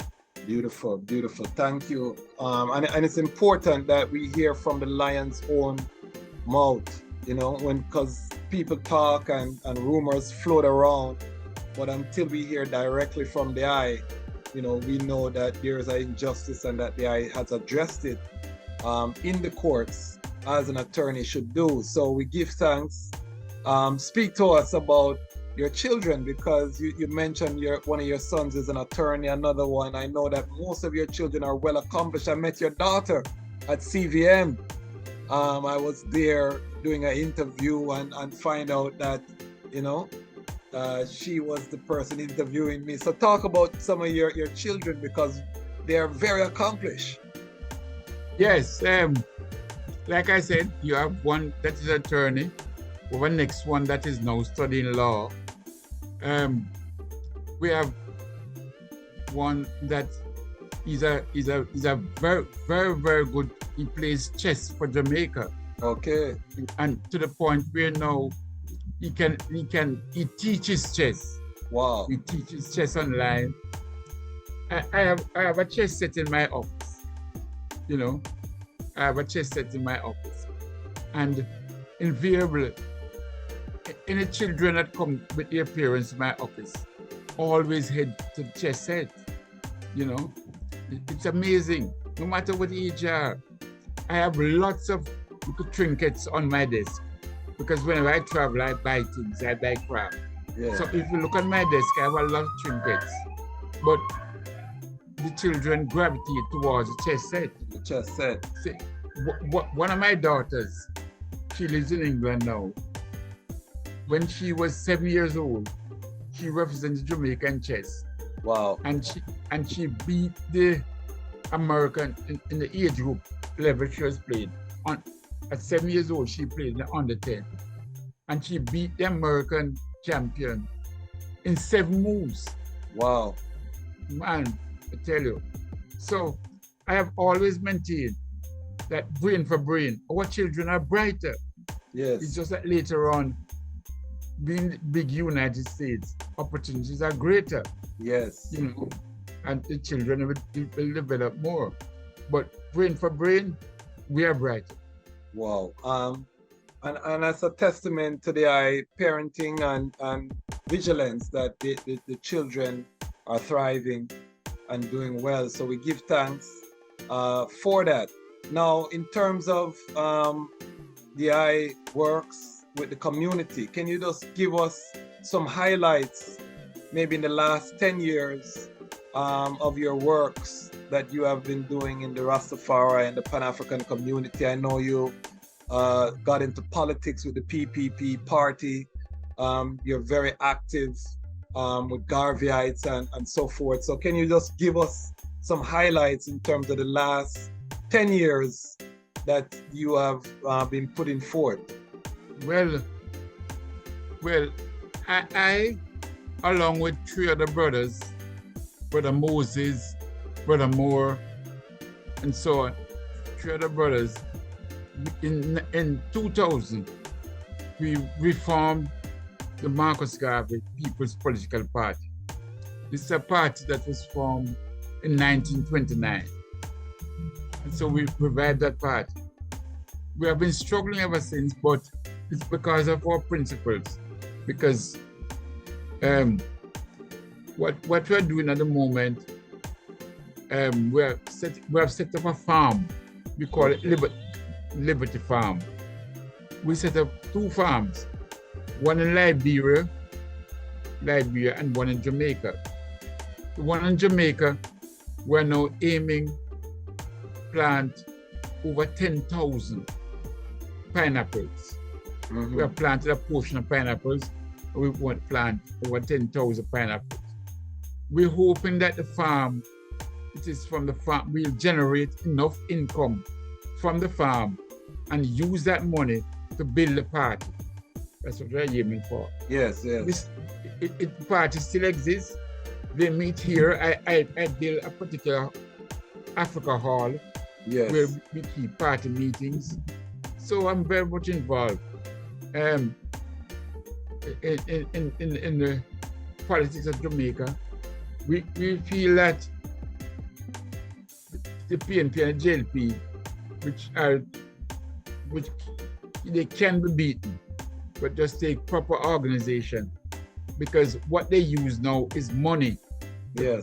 Beautiful, beautiful. Thank you. And it's important that we hear from the lion's own mouth, you know, because people talk and rumors float around, but until we hear directly from the eye, you know, we know that there is an injustice and that the eye has addressed it in the courts as an attorney should do. So we give thanks. Speak to us about your children, because you mentioned one of your sons is an attorney, another one. I know that most of your children are well accomplished. I met your daughter at CVM. I was there doing an interview and find out that, you know, she was the person interviewing me. So talk about some of your children, because they are very accomplished. Yes, like I said, you have one that is an attorney, over next one that is now studying law. We have one that is a very, very, very good. He plays chess for Jamaica. Okay. And to the point where now he teaches chess. Wow. He teaches chess online. I have a chess set in my office. You know, I have a chess set in my office. And invariably, any children that come with their parents in my office always head to the chess set. You know, it's amazing. No matter what age you are, I have lots of little trinkets on my desk, because whenever I travel, I buy things, I buy crap. Yeah. So if you look at my desk, I have a lot of trinkets, but the children gravitate towards the chess set. The chess set. See, one of my daughters, she lives in England now. When she was 7 years old, she represented Jamaican chess. Wow. And she beat the American in the age group level she was played. At 7 years old, she played in the under 10. And she beat the American champion in 7 moves. Wow. Man, I tell you. So I have always maintained that brain for brain, our children are brighter. Yes. It's just that later on, being the big United States, opportunities are greater. Yes. You know, and the children will develop more. But brain for brain, we are brighter. Wow. And as a testament to the parenting and vigilance that the children are thriving and doing well. So we give thanks for that. Now, in terms of the works with the community, can you just give us some highlights, maybe in the last 10 years of your works that you have been doing in the Rastafari and the Panafrican community? I know you got into politics with the PPP party. You're very active with Garveyites and so forth. So can you just give us some highlights in terms of the last 10 years that you have been putting forth? Well, I along with 3 other brothers, Brother Moses, Brother Moore, and so on, 3 other brothers, in 2000, we reformed the Marcus Garvey People's Political Party. This is a party that was formed in 1929. And so we revived that party. We have been struggling ever since, but it's because of our principles. Because what we're doing at the moment, we have set up a farm. We call it Liberty Farm. We set up 2 farms, one in Liberia, and one in Jamaica. The one in Jamaica, we're now aiming plant over 10,000 pineapples. We have planted a portion of pineapples, and we want to plant over 10,000 pineapples. We're hoping that the farm, it is from the farm, we'll generate enough income from the farm and use that money to build a party. That's what we're aiming for. Yes. The party still exists. They meet here. I build a particular Africa hall where we keep party meetings. So I'm very much involved in the politics of Jamaica. We feel that the PNP and the JLP, which they can be beaten, but just take proper organization, because what they use now is money to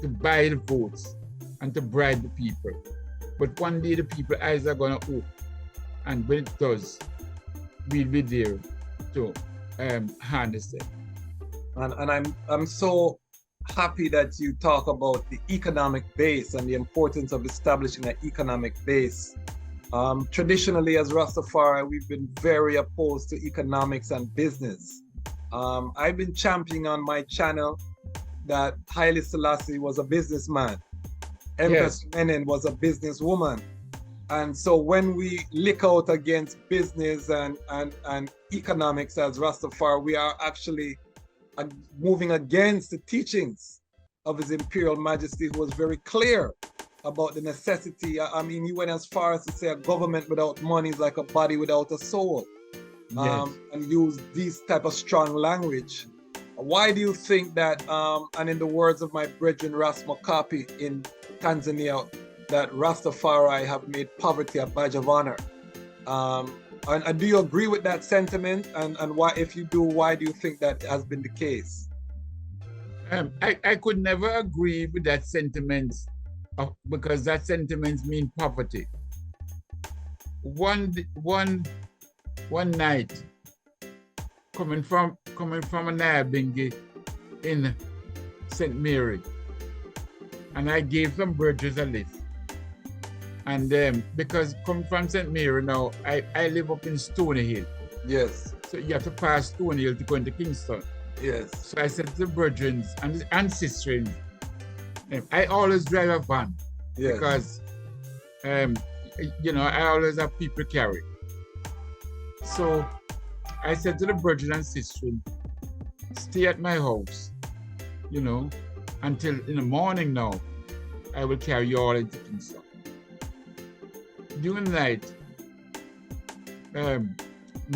buy the votes and to bribe the people. But one day the people's eyes are going to open, and when it does, we'll be there to harness it. And I'm so happy that you talk about the economic base and the importance of establishing an economic base. Traditionally, as Rastafari, we've been very opposed to economics and business. I've been championing on my channel that Haile Selassie was a businessman. Empress Menen was a businesswoman. And so when we lick out against business and economics as Rastafari, we are actually moving against the teachings of His Imperial Majesty, who was very clear about the necessity. I mean, he went as far as to say a government without money is like a body without a soul. And use these type of strong language. Why do you think that, and in the words of my brethren Ras Miguel in Tanzania, that Rastafari have made poverty a badge of honor? And do you agree with that sentiment? And why, if you do, why do you think that has been the case? I could never agree with that sentiment because that sentiment means poverty. One night, coming from a Nayabingi in St. Mary, and I gave some bridges a lift. And because coming from St. Mary now, I live up in Stony Hill. Yes. So you have to pass Stony Hill to go into Kingston. Yes. So I said to the brethren and sisters, I always drive a van. Yes. Because, I always have people carry. So I said to the brethren and sisters, stay at my house, until in the morning now, I will carry you all into Kingston. During the night,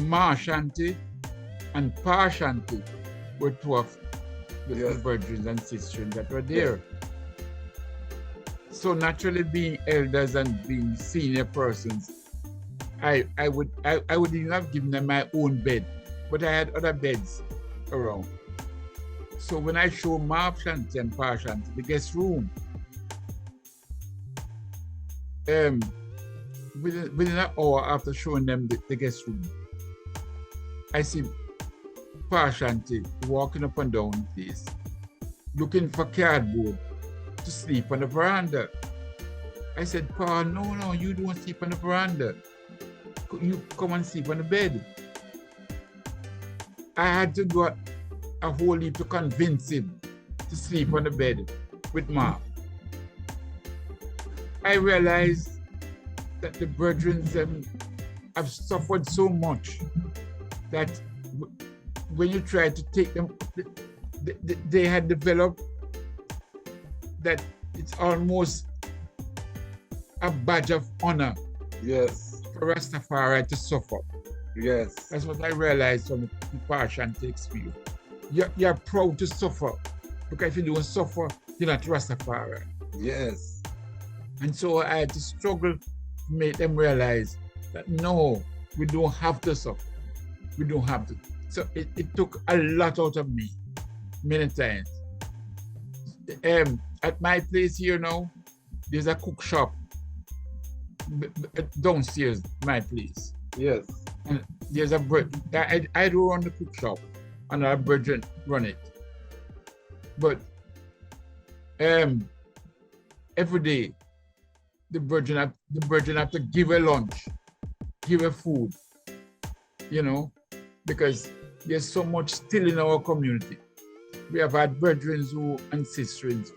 Ma Shanti and Pa Shanti were 2 of the brethren and sisters that were there. So naturally, being elders and being senior persons, I would even have given them my own bed, but I had other beds around. So when I show Ma Shanti and Pa Shanti the guest room, within an hour after showing them the guest room, I see Pa Shanti walking up and down the place, looking for cardboard to sleep on the veranda. I said, Pa, no, you don't sleep on the veranda. You come and sleep on the bed. I had to do a whole heap to convince him to sleep on the bed with Ma. I realized that the brethren have suffered so much that when you try to take them, they had developed that it's almost a badge of honor for Rastafari to suffer. Yes. That's what I realized from the passion takes for you. You're proud to suffer, because if you don't suffer, you're not Rastafari. Yes. And so I had to struggle to make them realize that no, we don't have to suffer. We don't have to. So it took a lot out of me, many times. At my place here now, there's a cook shop downstairs, my place. Yes. And there's a bread. I do run the cook shop, and our brethren run it. But every day, the brethren have to give a lunch, give a food, you know, because there's so much still in our community. We have had brethren and sisters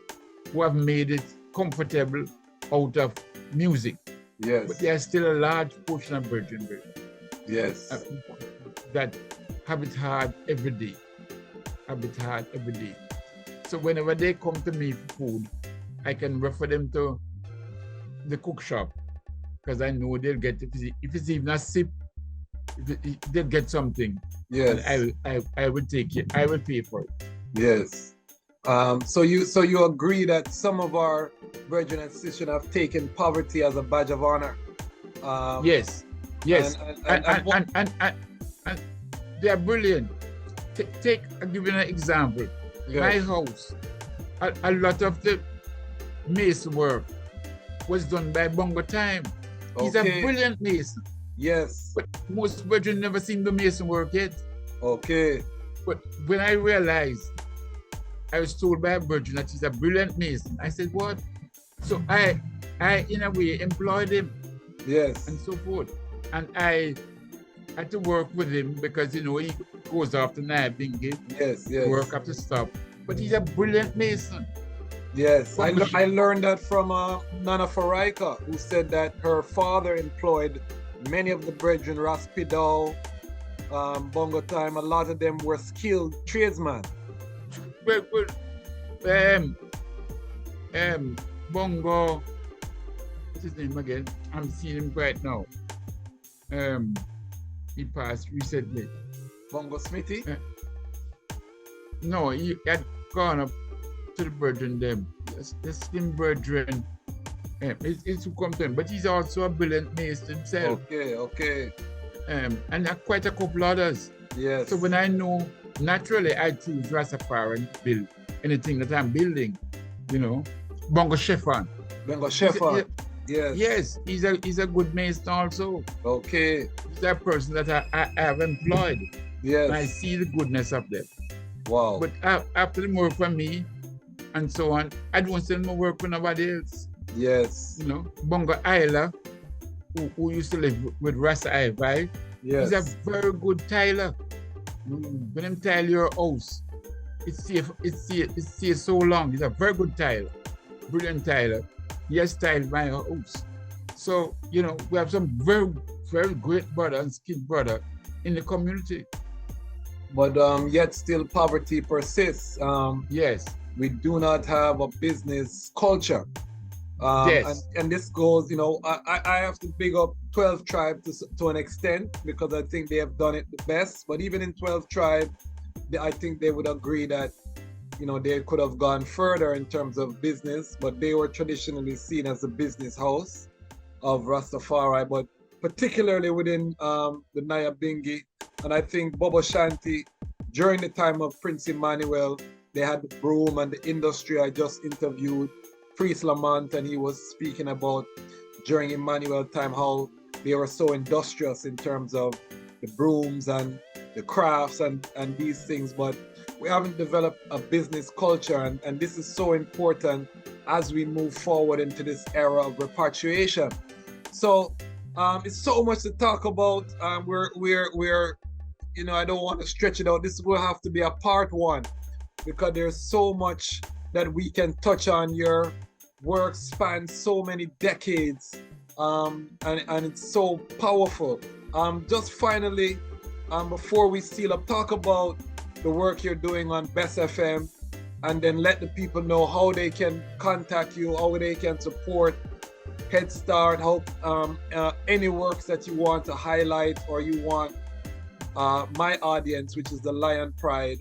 who have made it comfortable out of music. Yes. But there's still a large portion of brethren yes. that have it hard every day. So whenever they come to me for food, I can refer them to the cook shop, because I know they'll get, if it's even a sip, they'll get something. Yes. And I will take it. I will pay for it. Yes. So you agree that some of our brethren and sisters have taken poverty as a badge of honor? Yes. And they are brilliant. I'll give you an example. Yes. My house, a lot of the mason work was done by Bongo Time. He's a brilliant mason. Yes. But most brethren never seen the mason work yet. Okay. But when I realized, I was told by a brethren that he's a brilliant mason. I said, what? So I in a way employed him. Yes. And so forth. And I had to work with him because, you know, he goes after Nayabingi. Yes. Work up to stop. But he's a brilliant mason. Yes. I learned that from Nana Faraika, who said that her father employed many of the brethren, Ras Miguel, Bongo Time. A lot of them were skilled tradesmen. Well, Bongo, what's his name again? I'm seeing him right now. He passed recently. Bongo Smithy? No, he had gone up to the brethren them. The slim brethren. It's who come to him, but he's also a brilliant mason himself. Okay. And quite a couple others. Yes. So when I know, naturally I choose Rastafari to build anything that I'm building, you know. Bongo Sheffan. Yes. Yes, he's a good mason also. Okay. He's a person that I have employed. Yes. And I see the goodness of them. Wow. But after them work for me and so on, I don't send them work for nobody else. Yes. You know, Bongo Isla, who used to live with Rasta Ivy, yes. He's a very good tiler. When him tile your house, it's safe so long. He's a very good tiler, brilliant tiler. He has tiled my house. So, you know, we have some very, very great brother and skilled brother in the community. But yet still poverty persists. Yes. We do not have a business culture. Yes. And this goes, you know, I have to big up 12 Tribe to an extent, because I think they have done it the best. But even in 12 Tribe, I think they would agree that, you know, they could have gone further in terms of business, but they were traditionally seen as a business house of Rastafari, but particularly within the Nyabingi. And I think Bobo Shanti, during the time of Prince Emmanuel, they had the broom and the industry. I just interviewed Priest Lamont, and he was speaking about during Emmanuel time how they were so industrious in terms of the brooms and the crafts and these things, but we haven't developed a business culture, and this is so important as we move forward into this era of repatriation. So it's so much to talk about. We're you know, I don't want to stretch it out. This will have to be a part one, because there's so much that we can touch on. Your work spans so many decades, and it's so powerful. Just finally, before we seal up, talk about the work you're doing on Best FM, and then let the people know how they can contact you, how they can support head start, how any works that you want to highlight, or you want my audience, which is the Lion Pride,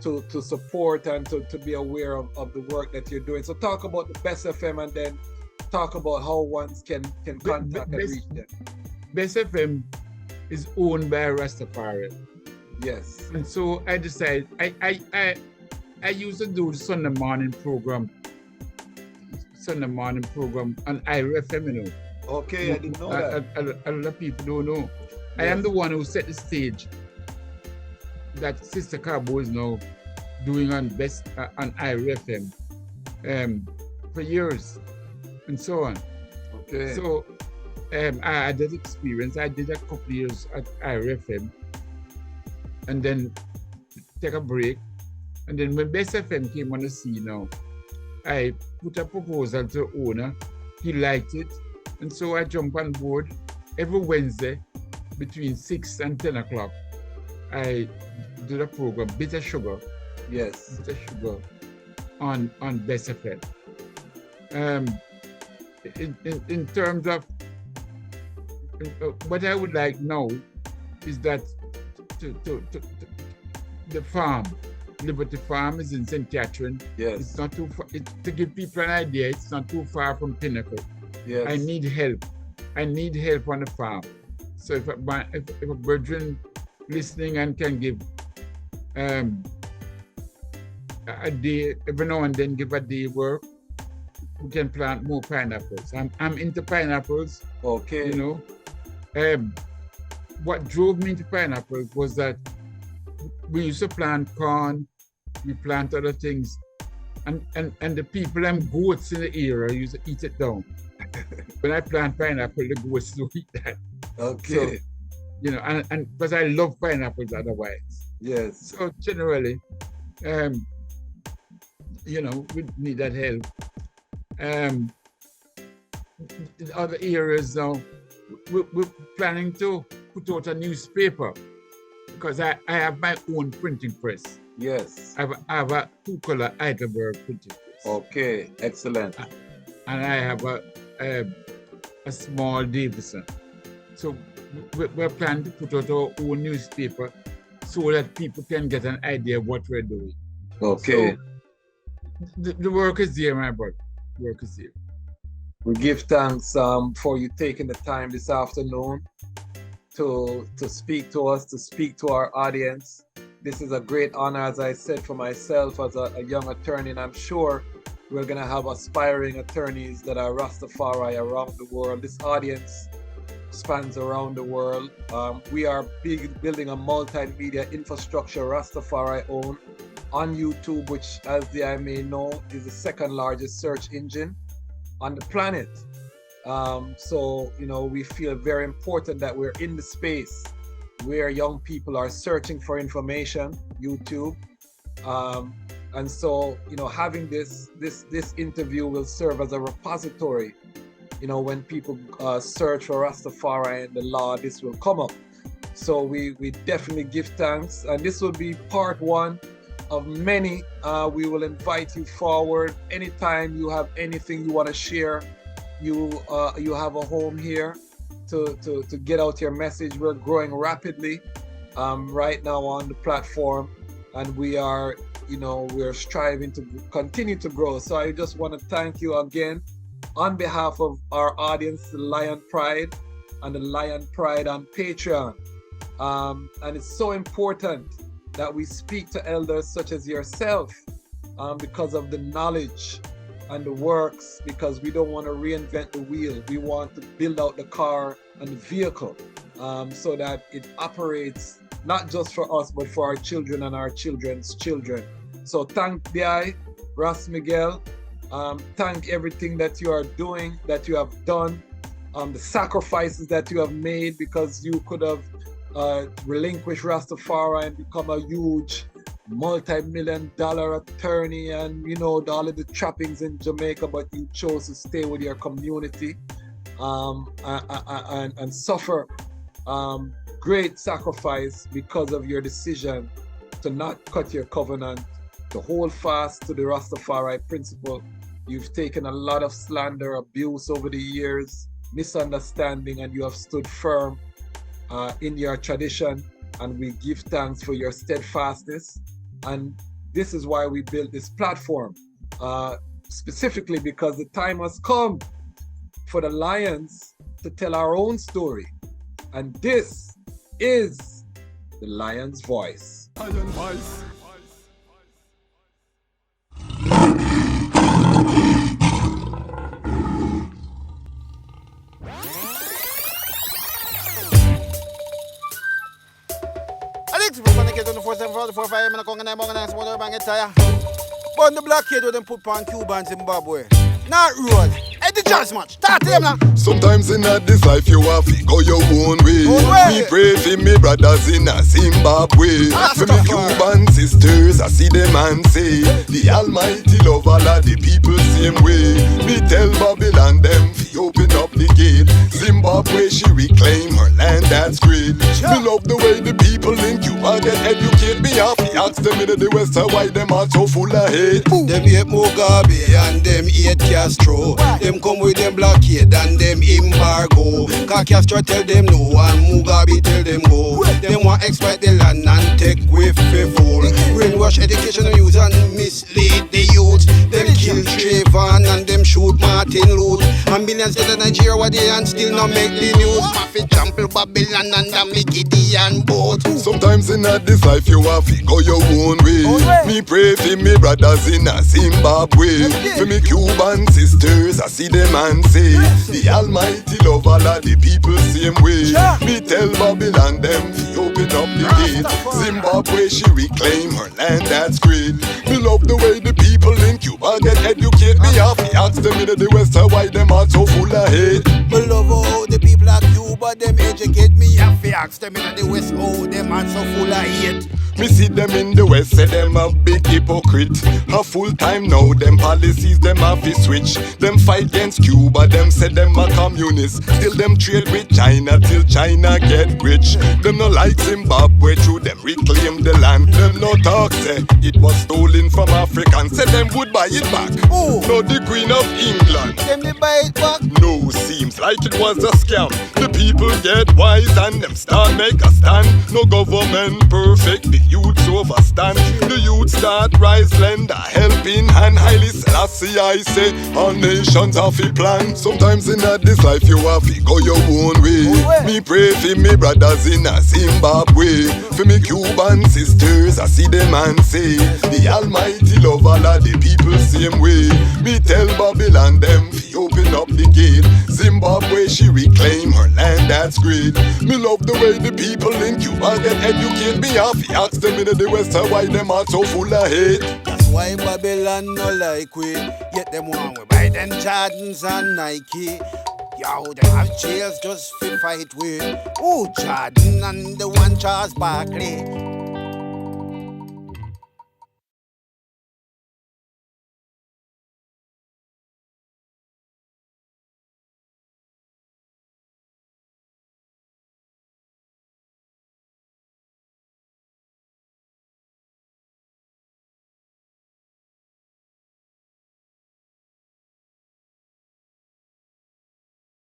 to support and to be aware of the work that you're doing. So talk about the Best FM, and then talk about how ones can contact and reach them. Best FM is owned by Rastafari. Yes. And so I decided, I used to do the Sunday morning program on IRFM, you know. Okay, I didn't know that. A lot of people don't know. Yes. I am the one who set the stage that Sister Cabo is now doing on IRFM for years and so on. Okay. So I had that experience. I did a couple of years at IRFM and then take a break. And then when Best FM came on the scene now, I put a proposal to the owner. He liked it. And so I jump on board every Wednesday between 6 and 10 o'clock. I do the program, Bitter Sugar. Yes. Bitter Sugar on Best FM. In terms of what I would like now is that the farm, Liberty Farm is in St. Catherine. Yes. It's not too far. To give people an idea, it's not too far from Pinnacle. Yes. I need help. I need help on the farm. So if a brethren listening and can give a day, every now and then give a day work, we can plant more pineapples. I'm into pineapples. Okay. You know. What drove me into pineapples was that we used to plant corn, we plant other things, and the people and goats in the area used to eat it down. When I plant pineapple, the goats don't eat that. Okay. So, you know, and because I love pineapples otherwise. Yes. So generally, you know, we need that help. In other areas now, we're planning to put out a newspaper because I have my own printing press. Yes. I have a two-color Heidelberg printing press. Okay, excellent. And I have a small Davison. So we're planning to put out our own newspaper so that people can get an idea of what we're doing. Okay. So the work is there, my brother. The work is there. We give thanks for you taking the time this afternoon to speak to us, to speak to our audience. This is a great honor, as I said, for myself as a young attorney, and I'm sure we're going to have aspiring attorneys that are Rastafari around the world. This audience spans around the world. We are building a multimedia infrastructure Rastafari owned on YouTube, which, as the I may know, is the second largest search engine on the planet. So, you know, we feel very important that we're in the space where young people are searching for information, YouTube. And so, you know, having this interview will serve as a repository. You know, when people search for Rastafari and the law, this will come up. So we definitely give thanks. And this will be part one of many. We will invite you forward anytime you have anything you want to share. You have a home here to get out your message. We're growing rapidly right now on the platform, and we're striving to continue to grow. So I just want to thank you again on behalf of our audience, the Lion Pride and the Lion Pride on Patreon. And it's so important that we speak to elders such as yourself because of the knowledge and the works, because we don't want to reinvent the wheel. We want to build out the car and the vehicle so that it operates not just for us, but for our children and our children's children. So thank the Ras Miguel. Thank everything that you are doing, that you have done, the sacrifices that you have made, because you could have relinquished Rastafari and become a huge multi-million-dollar attorney and, you know, all of the trappings in Jamaica, but you chose to stay with your community and suffer great sacrifice because of your decision to not cut your covenant, to hold fast to the Rastafari principle, You've taken a lot of slander, abuse over the years, misunderstanding, and you have stood firm in your tradition. And we give thanks for your steadfastness. And this is why we built this platform, specifically because the time has come for the Lions to tell our own story. And this is the Lion's Voice. Lion voice. Alex, we're gonna get on the 4-7-4-5. I'm gonna go and get tired. But the black kid with them put on Cuba and Zimbabwe. Not road. Hey, the Dejazmatch. Start them now. Sometimes in this life you have to go your own way. Me pray for me brothers in Zimbabwe. For me Cuban sisters, I see them and say, the Almighty love all of the people same way. Me tell Babylon them to open up the gate. Zimbabwe she reclaim her land, that's great. Me love the way the people in Cuba get educated. Me have to ask them in the West why them are so full of hate. Them hate Mugabe and them hate Castro. Them come with them blockade and them embargo. Cause Castro tell them no and Mugabe tell them go. Them want exploit the land and take with fool. Brainwash education and use and mislead the youth. Them kill Trayvon and them shoot Martin Luther. And millions get to Nigeria what they and still not make the news. Mafia trample Babylon and damn the Gideon boat. Sometimes in this life you have to go your own way. Me pray for me brothers in Zimbabwe. For me Cuban sisters, I see them and say, the Almighty love all of the people same way. Me tell Babylon them to open up the gate. Zimbabwe she reclaim her land, that's great. Me love the way the people in Cuba get educated. Me have to ask them in the West why them are so full of hate. Me love how the people at Cuba them educate me. Have to ask them in the West how them are so full of hate. Me see them in the West, say them a big hypocrite. A full time now, them policies them have to switch. Them fight against Cuba, them say them a communist. Still them trade with China till China get rich. Them no like Zimbabwe, through them reclaim the land. Them no talk say it was stolen from Africans. Say them would buy it back. Ooh. No, the Queen of England. Them they buy it back. No, seems like it was a scam. The people get wise and them start make a stand. No government perfect, the youths overstand. The youth start rise, lend a helping hand. Highly Selassie, I say, all nations have a plan. Sometimes in this life you have to go your own way. Me pray for me brothers in Zimbabwe. For me Cuban sisters, I see them and say, the Almighty love all of the people same way. Me tell Babylon them to open up the gate. Zimbabwe she reclaim her land, that's great. Me love the way the people in Cuba get educated. Me have to ask them in the West why them are so full of hate. That's why Babylon no like we. Get them one we buy them Jordans and Nike. Yo, them have chairs just fit fight with. Ooh, Jordan and the one Charles Barkley.